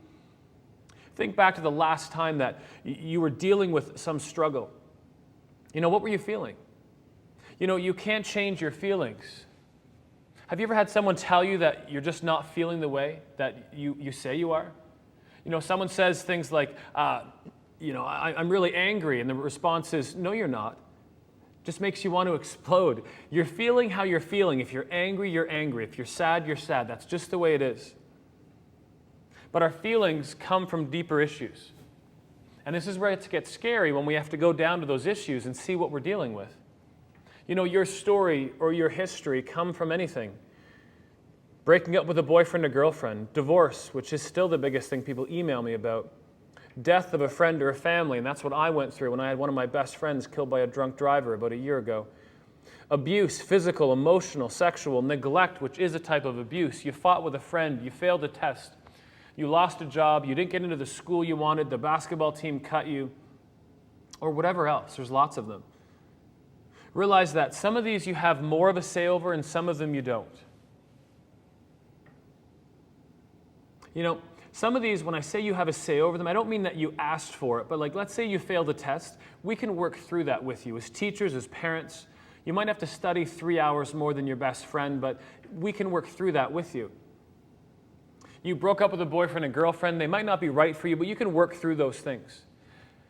Think back to the last time that you were dealing with some struggle. You know, what were you feeling? You know, you can't change your feelings. Have you ever had someone tell you that you're just not feeling the way that you say you are? You know, someone says things like, I'm really angry, and the response is, no, you're not. Just makes you want to explode. You're feeling how you're feeling. If you're angry, you're angry. If you're sad, you're sad. That's just the way it is. But our feelings come from deeper issues. And this is where it gets scary, when we have to go down to those issues and see what we're dealing with. You know, your story or your history come from anything. Breaking up with a boyfriend or girlfriend, divorce, which is still the biggest thing people email me about, death of a friend or a family, and that's what I went through when I had one of my best friends killed by a drunk driver about a year ago. Abuse, physical, emotional, sexual, neglect, which is a type of abuse. You fought with a friend, you failed a test, you lost a job, you didn't get into the school you wanted, the basketball team cut you, or whatever else. There's lots of them. Realize that some of these you have more of a say over and some of them you don't. You know, some of these, when I say you have a say over them, I don't mean that you asked for it, but like, let's say you failed a test, we can work through that with you. As teachers, as parents, you might have to study 3 hours more than your best friend, but we can work through that with you. You broke up with a boyfriend and girlfriend, they might not be right for you, but you can work through those things.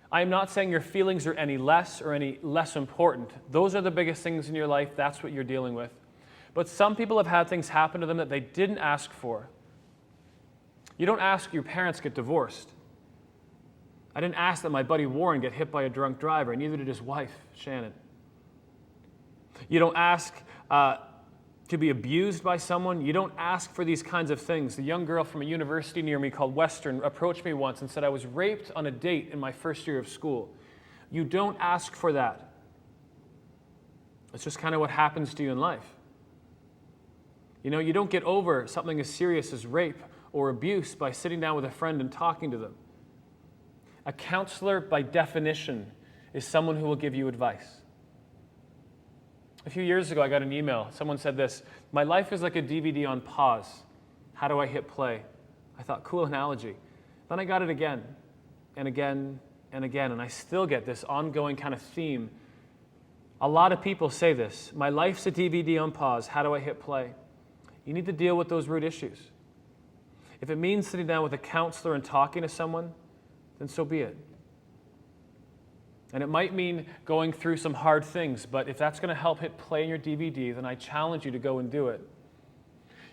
I am not saying your feelings are any less or any less important. Those are the biggest things in your life, that's what you're dealing with. But some people have had things happen to them that they didn't ask for. You don't ask your parents get divorced. I didn't ask that my buddy Warren get hit by a drunk driver, and neither did his wife, Shannon. You don't ask to be abused by someone. You don't ask for these kinds of things. The young girl from a university near me called Western approached me once and said, I was raped on a date in my first year of school. You don't ask for that. It's just kind of what happens to you in life. You know, you don't get over something as serious as rape or abuse by sitting down with a friend and talking to them. A counselor, by definition, is someone who will give you advice. A few years ago, I got an email. Someone said this, my life is like a DVD on pause. How do I hit play? I thought, cool analogy. Then I got it again and again and again, and I still get this ongoing kind of theme. A lot of people say this, my life's a DVD on pause. How do I hit play? You need to deal with those root issues. If it means sitting down with a counselor and talking to someone, then so be it. And it might mean going through some hard things, but if that's going to help hit play in your DVD, then I challenge you to go and do it.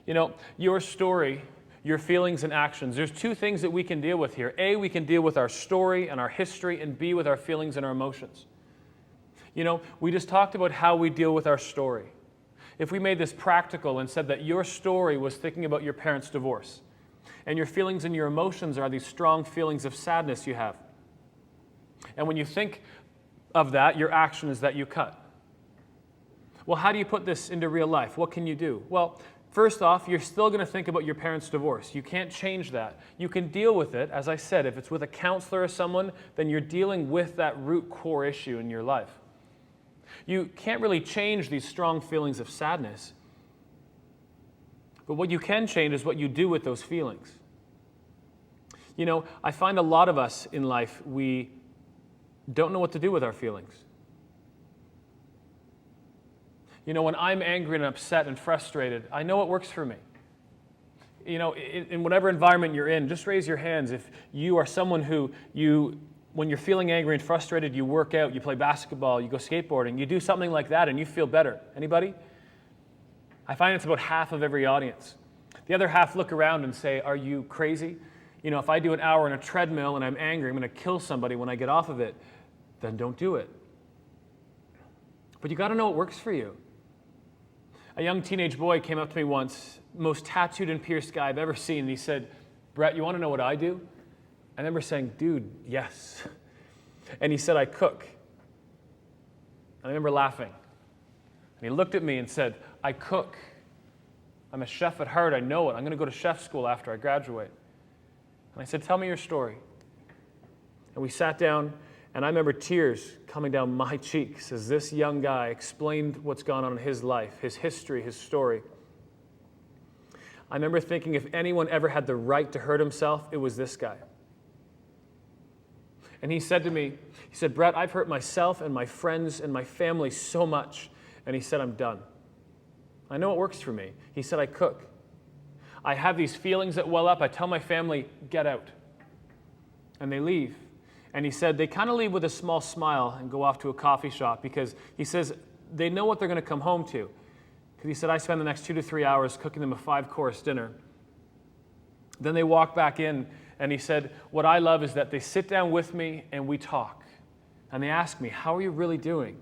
You know, your story, your feelings and actions, there's two things that we can deal with here. A, we can deal with our story and our history, and B, with our feelings and our emotions. You know, we just talked about how we deal with our story. If we made this practical and said that your story was thinking about your parents' divorce, and your feelings and your emotions are these strong feelings of sadness you have. And when you think of that, your action is that you cut. Well, how do you put this into real life? What can you do? Well, First off, you're still going to think about your parents' divorce. You can't change that. You can deal with it, as I said. If it's with a counselor or someone, then you're dealing with that root core issue in your life. You can't really change these strong feelings of sadness. But what you can change is what you do with those feelings. You know, I find a lot of us in life, we don't know what to do with our feelings. You know, when I'm angry and upset and frustrated, I know what works for me. You know, in whatever environment you're in, just raise your hands if you are someone who when you're feeling angry and frustrated, you work out, you play basketball, you go skateboarding, you do something like that and you feel better. Anybody? I find it's about half of every audience. The other half look around and say, are you crazy? You know, if I do an hour on a treadmill and I'm angry, I'm going to kill somebody when I get off of it, then don't do it. But you got to know what works for you. A young teenage boy came up to me once, most tattooed and pierced guy I've ever seen, and he said, Brett, you want to know what I do? I remember saying, dude, yes. And he said, I cook. And I remember laughing. And he looked at me and said, I cook. I'm a chef at heart, I know it. I'm going to go to chef school after I graduate. And I said, tell me your story. And we sat down, and I remember tears coming down my cheeks as this young guy explained what's gone on in his life, his history, his story. I remember thinking if anyone ever had the right to hurt himself, it was this guy. And he said to me, he said, Brett, I've hurt myself and my friends and my family so much. And he said, I'm done. I know what works for me. He said, I cook. I have these feelings that well up. I tell my family, get out. And they leave. And he said they kind of leave with a small smile and go off to a coffee shop because he says they know what they're going to come home to. Because he said, I spend the next 2 to 3 hours cooking them a 5-course dinner. Then they walk back in, and he said, what I love is that they sit down with me and we talk. And they ask me, how are you really doing?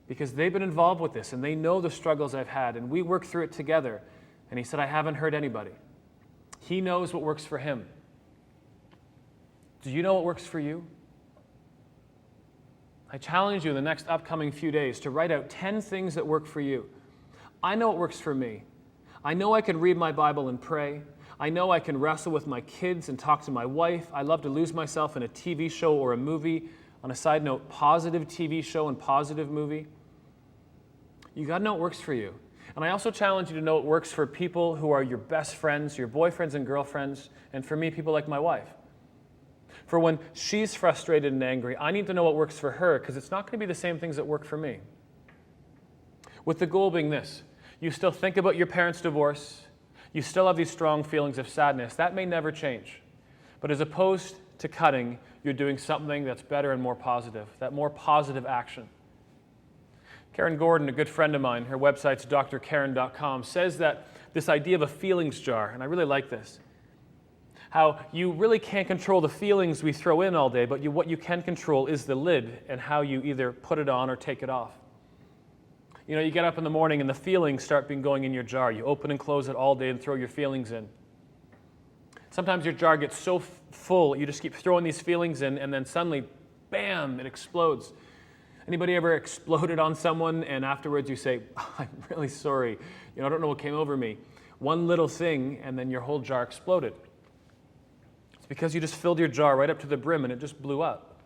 Because they've been involved with this and they know the struggles I've had and we work through it together. And he said, I haven't hurt anybody. He knows what works for him. Do you know what works for you? I challenge you in the next upcoming few days to write out 10 things that work for you. I know what works for me. I know I can read my Bible and pray. I know I can wrestle with my kids and talk to my wife. I love to lose myself in a TV show or a movie. On a side note, positive TV show and positive movie. You got to know what works for you. And I also challenge you to know what works for people who are your best friends, your boyfriends and girlfriends, and for me, people like my wife. For when she's frustrated and angry, I need to know what works for her because it's not going to be the same things that work for me. With the goal being this, you still think about your parents' divorce, you still have these strong feelings of sadness. That may never change. But as opposed to cutting, you're doing something that's better and more positive, that more positive action. Karen Gordon, a good friend of mine, her website's drkaren.com, says that this idea of a feelings jar, and I really like this, how you really can't control the feelings we throw in all day, but what you can control is the lid and how you either put it on or take it off. You know, you get up in the morning and the feelings start going in your jar. You open and close it all day and throw your feelings in. Sometimes your jar gets so full, you just keep throwing these feelings in, and then suddenly, bam, it explodes. Anybody ever exploded on someone and afterwards you say, I'm really sorry, I don't know what came over me. One little thing and then your whole jar exploded. It's because you just filled your jar right up to the brim and it just blew up.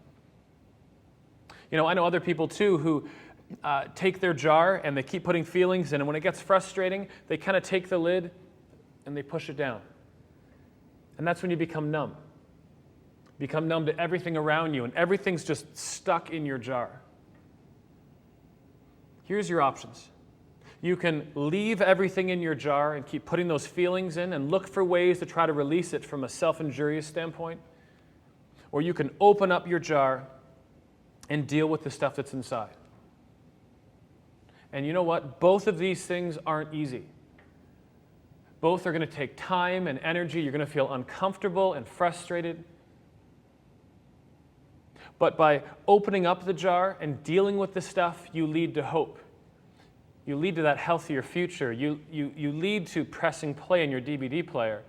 You know, I know other people too who take their jar and they keep putting feelings in, and when it gets frustrating, they kind of take the lid and they push it down. And that's when you become numb. Become numb to everything around you and everything's just stuck in your jar. Here's your options. You can leave everything in your jar and keep putting those feelings in and look for ways to try to release it from a self-injurious standpoint. Or you can open up your jar and deal with the stuff that's inside. And you know what? Both of these things aren't easy. Both are going to take time and energy. You're going to feel uncomfortable and frustrated. But by opening up the jar and dealing with the stuff, you lead to hope. You lead to that healthier future. You lead to pressing play in your DVD player.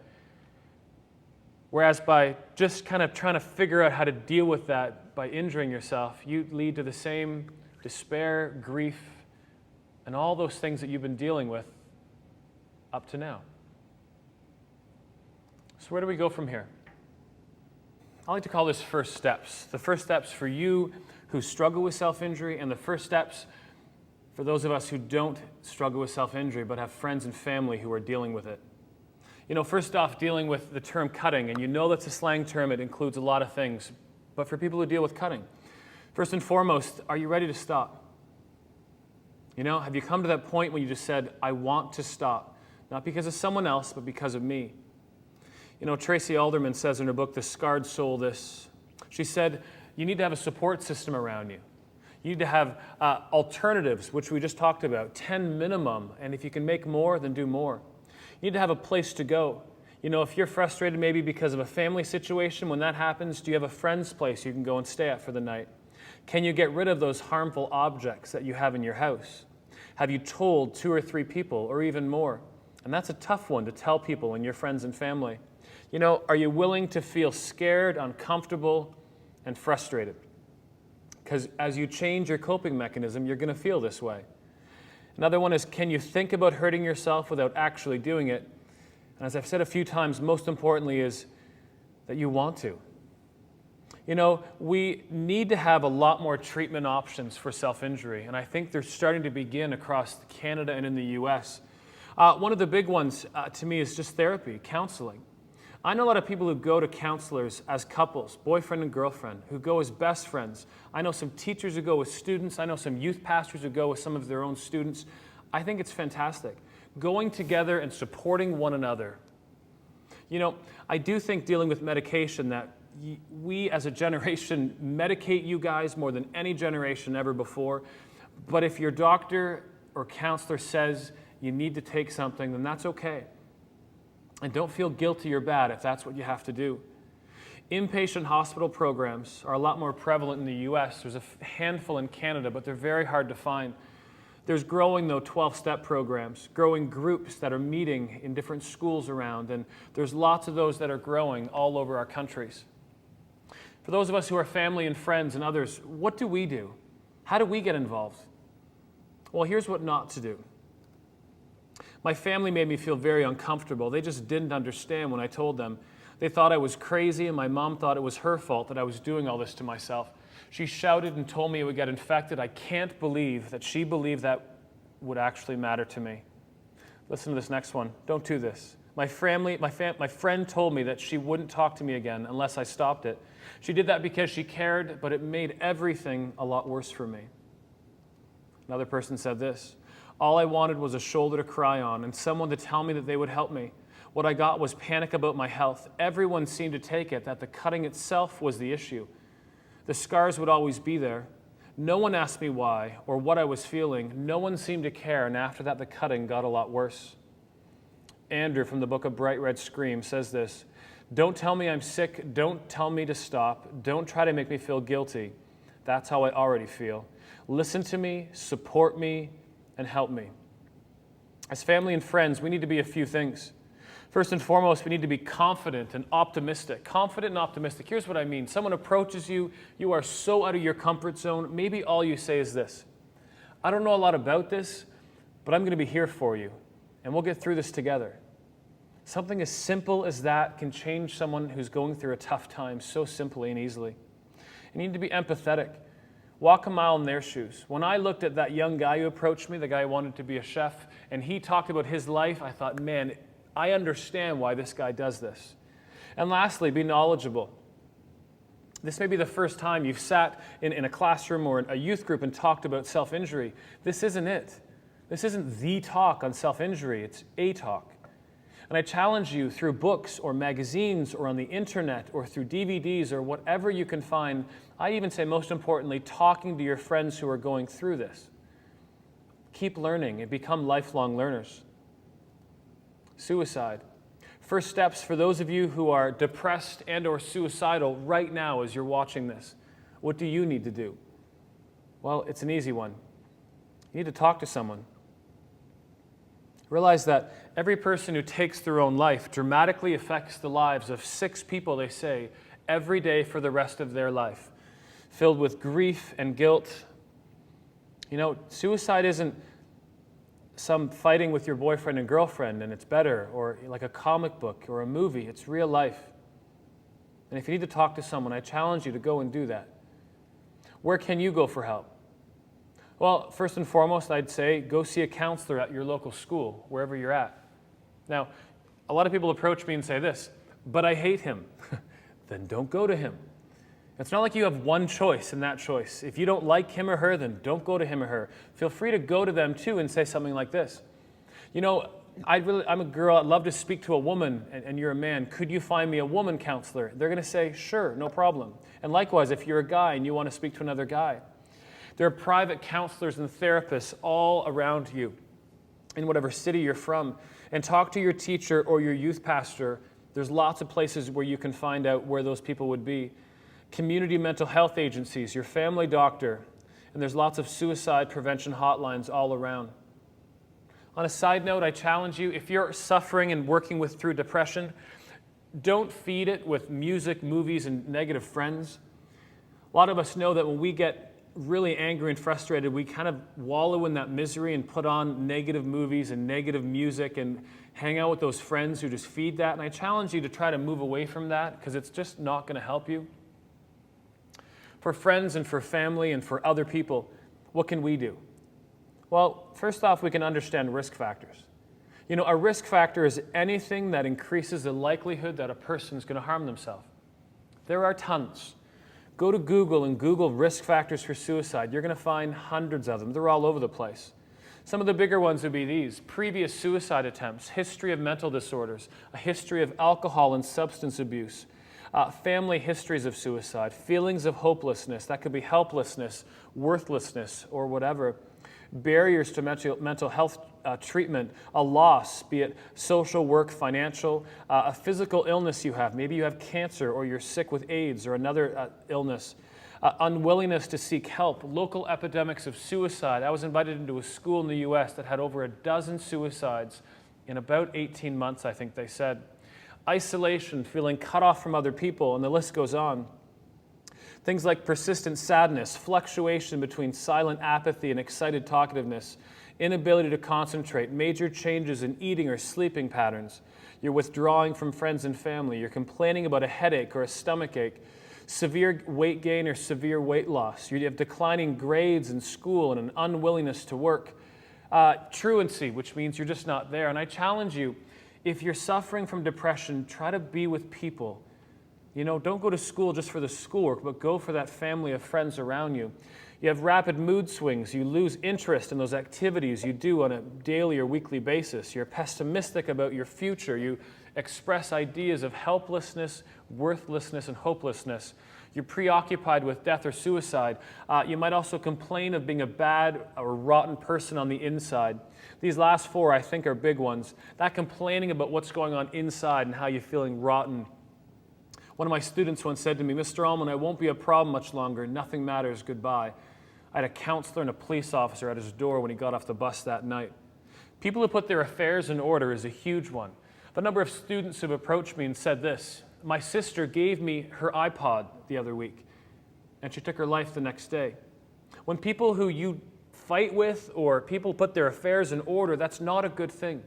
Whereas by just kind of trying to figure out how to deal with that by injuring yourself, you lead to the same despair, grief, and all those things that you've been dealing with up to now. So where do we go from here? I like to call this first steps. The first steps for you who struggle with self-injury, and the first steps for those of us who don't struggle with self-injury but have friends and family who are dealing with it. First off, dealing with the term cutting, and you know that's a slang term, it includes a lot of things, but for people who deal with cutting, first and foremost, are you ready to stop? Have you come to that point when you just said, I want to stop, not because of someone else, but because of me? Tracy Alderman says in her book, The Scarred Soul, this. She said, you need to have a support system around you. You need to have alternatives, which we just talked about, 10 minimum, and if you can make more, then do more. You need to have a place to go. If you're frustrated maybe because of a family situation, when that happens, do you have a friend's place you can go and stay at for the night? Can you get rid of those harmful objects that you have in your house? Have you told 2 or 3 people, or even more? And that's a tough one to tell people and your friends and family. Are you willing to feel scared, uncomfortable, and frustrated? Because as you change your coping mechanism, you're going to feel this way. Another one is, can you think about hurting yourself without actually doing it? And as I've said a few times, most importantly is that you want to. We need to have a lot more treatment options for self-injury, and I think they're starting to begin across Canada and in the US. One of the big ones to me is just therapy, counseling. I know a lot of people who go to counselors as couples, boyfriend and girlfriend, who go as best friends. I know some teachers who go with students. I know some youth pastors who go with some of their own students. I think it's fantastic. Going together and supporting one another. I do think dealing with medication that we as a generation medicate you guys more than any generation ever before. But if your doctor or counselor says you need to take something, then that's okay. And don't feel guilty or bad if that's what you have to do. Inpatient hospital programs are a lot more prevalent in the US. There's a handful in Canada, but they're very hard to find. There's growing, though, 12-step programs, growing groups that are meeting in different schools around, and there's lots of those that are growing all over our countries. For those of us who are family and friends and others, what do we do? How do we get involved? Well, here's what not to do. My family made me feel very uncomfortable. They just didn't understand when I told them. They thought I was crazy, and my mom thought it was her fault that I was doing all this to myself. She shouted and told me it would get infected. I can't believe that she believed that would actually matter to me. Listen to this next one. Don't do this. My friend told me that she wouldn't talk to me again unless I stopped it. She did that because she cared, but it made everything a lot worse for me. Another person said this. All I wanted was a shoulder to cry on and someone to tell me that they would help me. What I got was panic about my health. Everyone seemed to take it that the cutting itself was the issue. The scars would always be there. No one asked me why or what I was feeling. No one seemed to care, and after that the cutting got a lot worse. Andrew from the book of Bright Red Scream says this, don't tell me I'm sick, don't tell me to stop, don't try to make me feel guilty. That's how I already feel. Listen to me, support me, and help me. As family and friends, we need to be a few things. First and foremost, we need to be confident and optimistic. Confident and optimistic. Here's what I mean. Someone approaches you, you are so out of your comfort zone, maybe all you say is this, I don't know a lot about this, but I'm going to be here for you, and we'll get through this together. Something as simple as that can change someone who's going through a tough time so simply and easily. You need to be empathetic. Walk a mile in their shoes. When I looked at that young guy who approached me, the guy who wanted to be a chef, and he talked about his life, I thought, man, I understand why this guy does this. And lastly, be knowledgeable. This may be the first time you've sat in a classroom or a youth group and talked about self-injury. This isn't it. This isn't the talk on self-injury. It's a talk. And I challenge you through books or magazines or on the internet or through DVDs or whatever you can find, I even say most importantly, talking to your friends who are going through this. Keep learning and become lifelong learners. Suicide. First steps for those of you who are depressed and or suicidal right now as you're watching this. What do you need to do? Well, it's an easy one. You need to talk to someone. Realize that every person who takes their own life dramatically affects the lives of 6 people, they say, every day for the rest of their life, filled with grief and guilt. Suicide isn't some fighting with your boyfriend and girlfriend and it's better, or like a comic book or a movie. It's real life. And if you need to talk to someone, I challenge you to go and do that. Where can you go for help? Well, first and foremost, I'd say go see a counselor at your local school, wherever you're at. Now, a lot of people approach me and say this, but I hate him. Then don't go to him. It's not like you have one choice in that choice. If you don't like him or her, then don't go to him or her. Feel free to go to them too and say something like this. You know, I'm a girl, I'd love to speak to a woman, and you're a man. Could you find me a woman counselor? They're going to say, sure, no problem. And likewise, if you're a guy and you want to speak to another guy, there are private counselors and therapists all around you in whatever city you're from. And talk to your teacher or your youth pastor. There's lots of places where you can find out where those people would be. Community mental health agencies, your family doctor, and there's lots of suicide prevention hotlines all around. On a side note, I challenge you, if you're suffering and working through depression, don't feed it with music, movies, and negative friends. A lot of us know that when we get really angry and frustrated, we kind of wallow in that misery and put on negative movies and negative music and hang out with those friends who just feed that. And I challenge you to try to move away from that because it's just not going to help you. For friends and for family and for other people, what can we do? Well, first off, we can understand risk factors. You know, a risk factor is anything that increases the likelihood that a person is going to harm themselves. There are tons. Go to Google and Google risk factors for suicide. You're going to find hundreds of them. They're all over the place. Some of the bigger ones would be these: previous suicide attempts, history of mental disorders, a history of alcohol and substance abuse, family histories of suicide, feelings of hopelessness, that could be helplessness, worthlessness, or whatever, barriers to mental health treatment, a loss, be it social, work, financial, a physical illness you have. Maybe you have cancer or you're sick with AIDS or another illness. Unwillingness to seek help, local epidemics of suicide. I was invited into a school in the U.S. that had over a dozen suicides in about 18 months, I think they said. Isolation, feeling cut off from other people, and the list goes on. Things like persistent sadness, fluctuation between silent apathy and excited talkativeness, inability to concentrate, major changes in eating or sleeping patterns. You're withdrawing from friends and family. You're complaining about a headache or a stomachache, severe weight gain or severe weight loss. You have declining grades in school and an unwillingness to work. Truancy, which means you're just not there. And I challenge you, if you're suffering from depression, try to be with people. You know, don't go to school just for the schoolwork, but go for that family of friends around you. You have rapid mood swings. You lose interest in those activities you do on a daily or weekly basis. You're pessimistic about your future. You express ideas of helplessness, worthlessness, and hopelessness. You're preoccupied with death or suicide. You might also complain of being a bad or rotten person on the inside. These last four, I think, are big ones. That complaining about what's going on inside and how you're feeling rotten. One of my students once said to me, "Mr. Ullman, I won't be a problem much longer. Nothing matters. Goodbye." I had a counselor and a police officer at his door when he got off the bus that night. People who put their affairs in order is a huge one. The number of students who have approached me and said this: "My sister gave me her iPod the other week, and she took her life the next day." When people who you fight with or people put their affairs in order, that's not a good thing.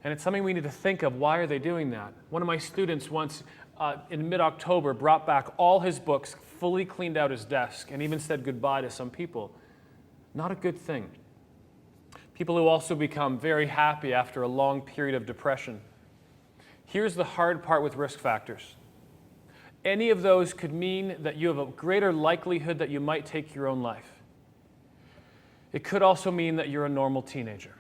And it's something we need to think of. Why are they doing that? One of my students once, in mid-October, brought back all his books, fully cleaned out his desk, and even said goodbye to some people. Not a good thing. People who also become very happy after a long period of depression. Here's the hard part with risk factors. Any of those could mean that you have a greater likelihood that you might take your own life. It could also mean that you're a normal teenager.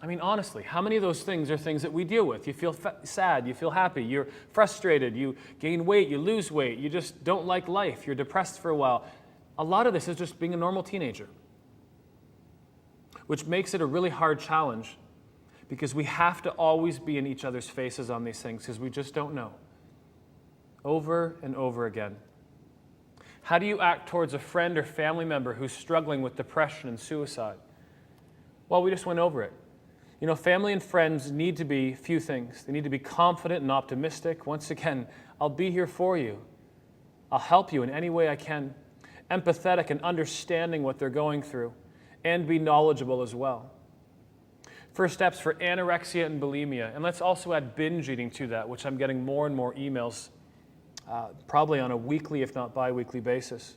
I mean, honestly, how many of those things are things that we deal with? You feel sad, you feel happy, you're frustrated, you gain weight, you lose weight, you just don't like life, you're depressed for a while. A lot of this is just being a normal teenager, which makes it a really hard challenge because we have to always be in each other's faces on these things because we just don't know. Over and over again. How do you act towards a friend or family member who's struggling with depression and suicide? Well, we just went over it. You know, family and friends need to be a few things. They need to be confident and optimistic. Once again, I'll be here for you. I'll help you in any way I can. Empathetic and understanding what they're going through. and be knowledgeable as well. First steps for anorexia and bulimia. And let's also add binge eating to that, which I'm getting more and more emails, probably on a weekly, if not bi-weekly basis.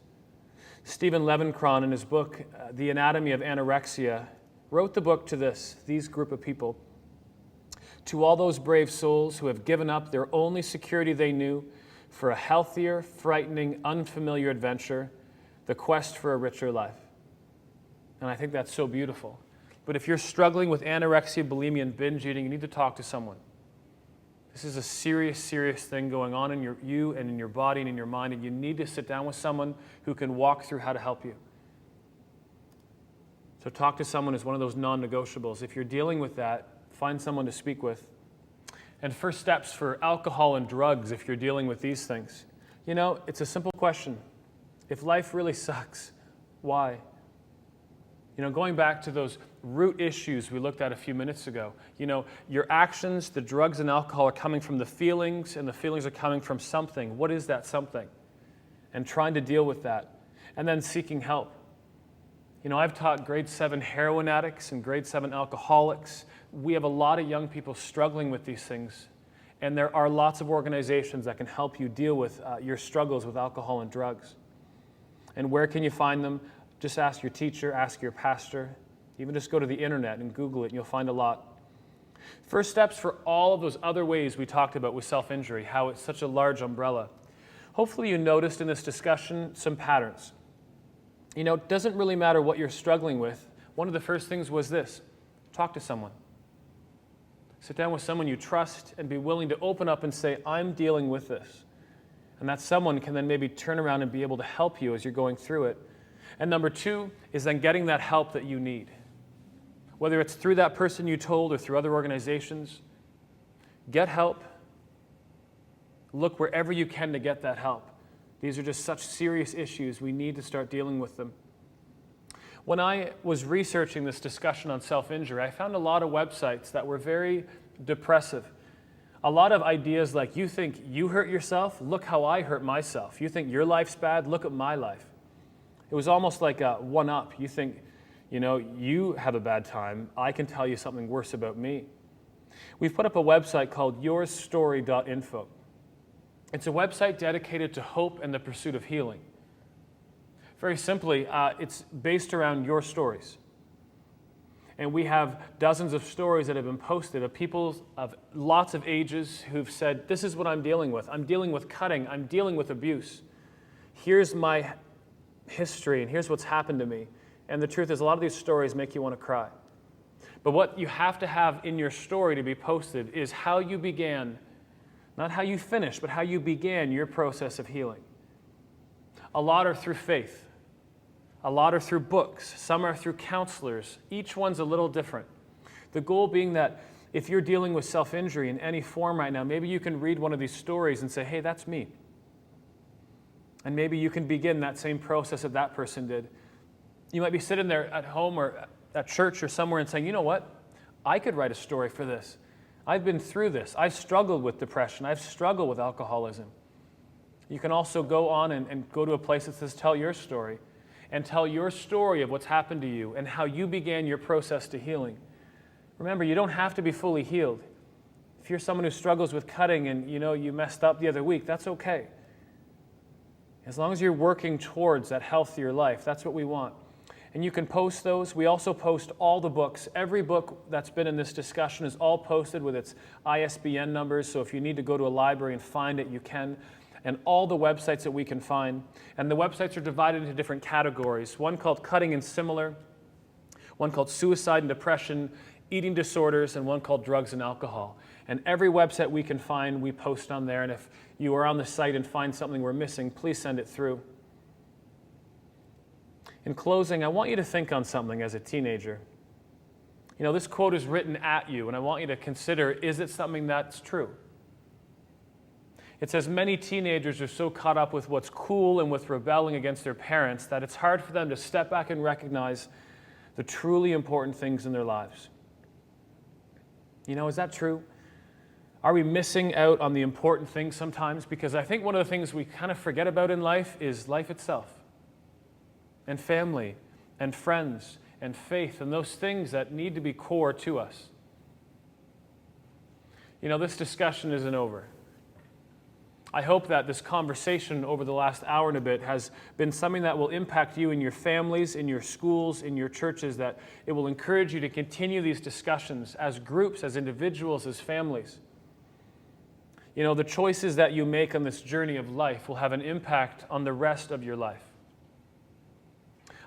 Stephen Levenkron, in his book, The Anatomy of Anorexia, wrote the book to these group of people. To all those brave souls who have given up their only security they knew for a healthier, frightening, unfamiliar adventure, the quest for a richer life. And I think that's so beautiful. But if you're struggling with anorexia, bulimia, and binge eating, you need to talk to someone. This is a serious, serious thing going on in you and in your body and in your mind, and you need to sit down with someone who can walk through how to help you. So talk to someone is one of those non-negotiables. If you're dealing with that, find someone to speak with. And first steps for alcohol and drugs if you're dealing with these things. You know, it's a simple question. If life really sucks, why? You know, going back to those root issues we looked at a few minutes ago, you know, your actions, the drugs and alcohol are coming from the feelings, and the feelings are coming from something. What is that something? And trying to deal with that. And then seeking help. You know, I've taught grade 7 heroin addicts and grade 7 alcoholics. We have a lot of young people struggling with these things. And there are lots of organizations that can help you deal with your struggles with alcohol and drugs. And where can you find them? Just ask your teacher, ask your pastor. Even just go to the internet and Google it, and you'll find a lot. First steps for all of those other ways we talked about with self-injury, how it's such a large umbrella. Hopefully you noticed in this discussion some patterns. You know, it doesn't really matter what you're struggling with. One of the first things was this: talk to someone. Sit down with someone you trust and be willing to open up and say, I'm dealing with this. And that someone can then maybe turn around and be able to help you as you're going through it. And number 2 is then getting that help that you need. Whether it's through that person you told or through other organizations, get help. Look wherever you can to get that help. These are just such serious issues. We need to start dealing with them. When I was researching this discussion on self-injury, I found a lot of websites that were very depressive. A lot of ideas like, you think you hurt yourself? Look how I hurt myself. You think your life's bad? Look at my life. It was almost like a one-up. You think, you know, you have a bad time. I can tell you something worse about me. We've put up a website called yourstory.info. It's a website dedicated to hope and the pursuit of healing. Very simply, it's based around your stories. And we have dozens of stories that have been posted of people of lots of ages who've said, this is what I'm dealing with. I'm dealing with cutting. I'm dealing with abuse. Here's my history, and here's what's happened to me. And the truth is, a lot of these stories make you want to cry. But what you have to have in your story to be posted is how you began, not how you finished, but how you began your process of healing. A lot are through faith. A lot are through books. Some are through counselors. Each one's a little different. The goal being that if you're dealing with self-injury in any form right now, maybe you can read one of these stories and say, hey, that's me. And maybe you can begin that same process that that person did. You might be sitting there at home or at church or somewhere and saying, you know what? I could write a story for this. I've been through this. I've struggled with depression. I've struggled with alcoholism. You can also go on and go to a place that says, tell your story. And tell your story of what's happened to you and how you began your process to healing. Remember, you don't have to be fully healed. If you're someone who struggles with cutting and you messed up the other week, that's okay. As long as you're working towards that healthier life, that's what we want. And you can post those. We also post all the books. Every book that's been in this discussion is all posted with its ISBN numbers, so if you need to go to a library and find it, you can. And all the websites that we can find. And the websites are divided into different categories. One called Cutting and Similar, one called Suicide and Depression, Eating Disorders, and one called Drugs and Alcohol. And every website we can find, we post on there. And if you are on the site and find something we're missing, please send it through. In closing, I want you to think on something as a teenager. This quote is written at you, and I want you to consider, is it something that's true? It says, many teenagers are so caught up with what's cool and with rebelling against their parents that it's hard for them to step back and recognize the truly important things in their lives. Is that true? Are we missing out on the important things sometimes? Because I think one of the things we kind of forget about in life is life itself, and family, and friends, and faith and those things that need to be core to us. This discussion isn't over. I hope that this conversation over the last hour and a bit has been something that will impact you in your families, in your schools, in your churches, that it will encourage you to continue these discussions as groups, as individuals, as families. The choices that you make on this journey of life will have an impact on the rest of your life.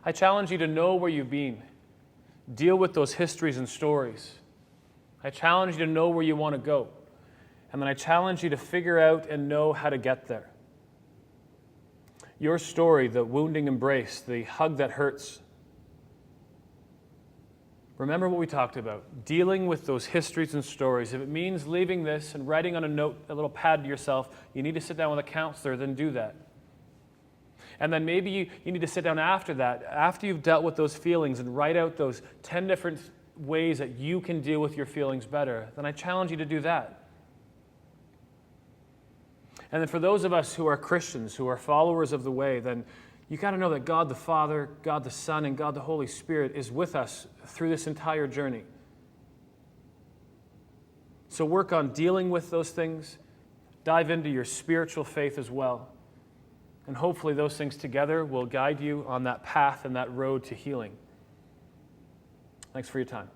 I challenge you to know where you've been. Deal with those histories and stories. I challenge you to know where you want to go. And then I challenge you to figure out and know how to get there. Your story, the wounding embrace, the hug that hurts. Remember what we talked about, dealing with those histories and stories. If it means leaving this and writing on a note, a little pad to yourself, you need to sit down with a counselor, then do that. And then maybe you need to sit down after that, after you've dealt with those feelings and write out those 10 different ways that you can deal with your feelings better. Then I challenge you to do that. And then for those of us who are Christians, who are followers of the way, then you got to know that God the Father, God the Son, and God the Holy Spirit is with us through this entire journey. So work on dealing with those things. Dive into your spiritual faith as well. And hopefully those things together will guide you on that path and that road to healing. Thanks for your time.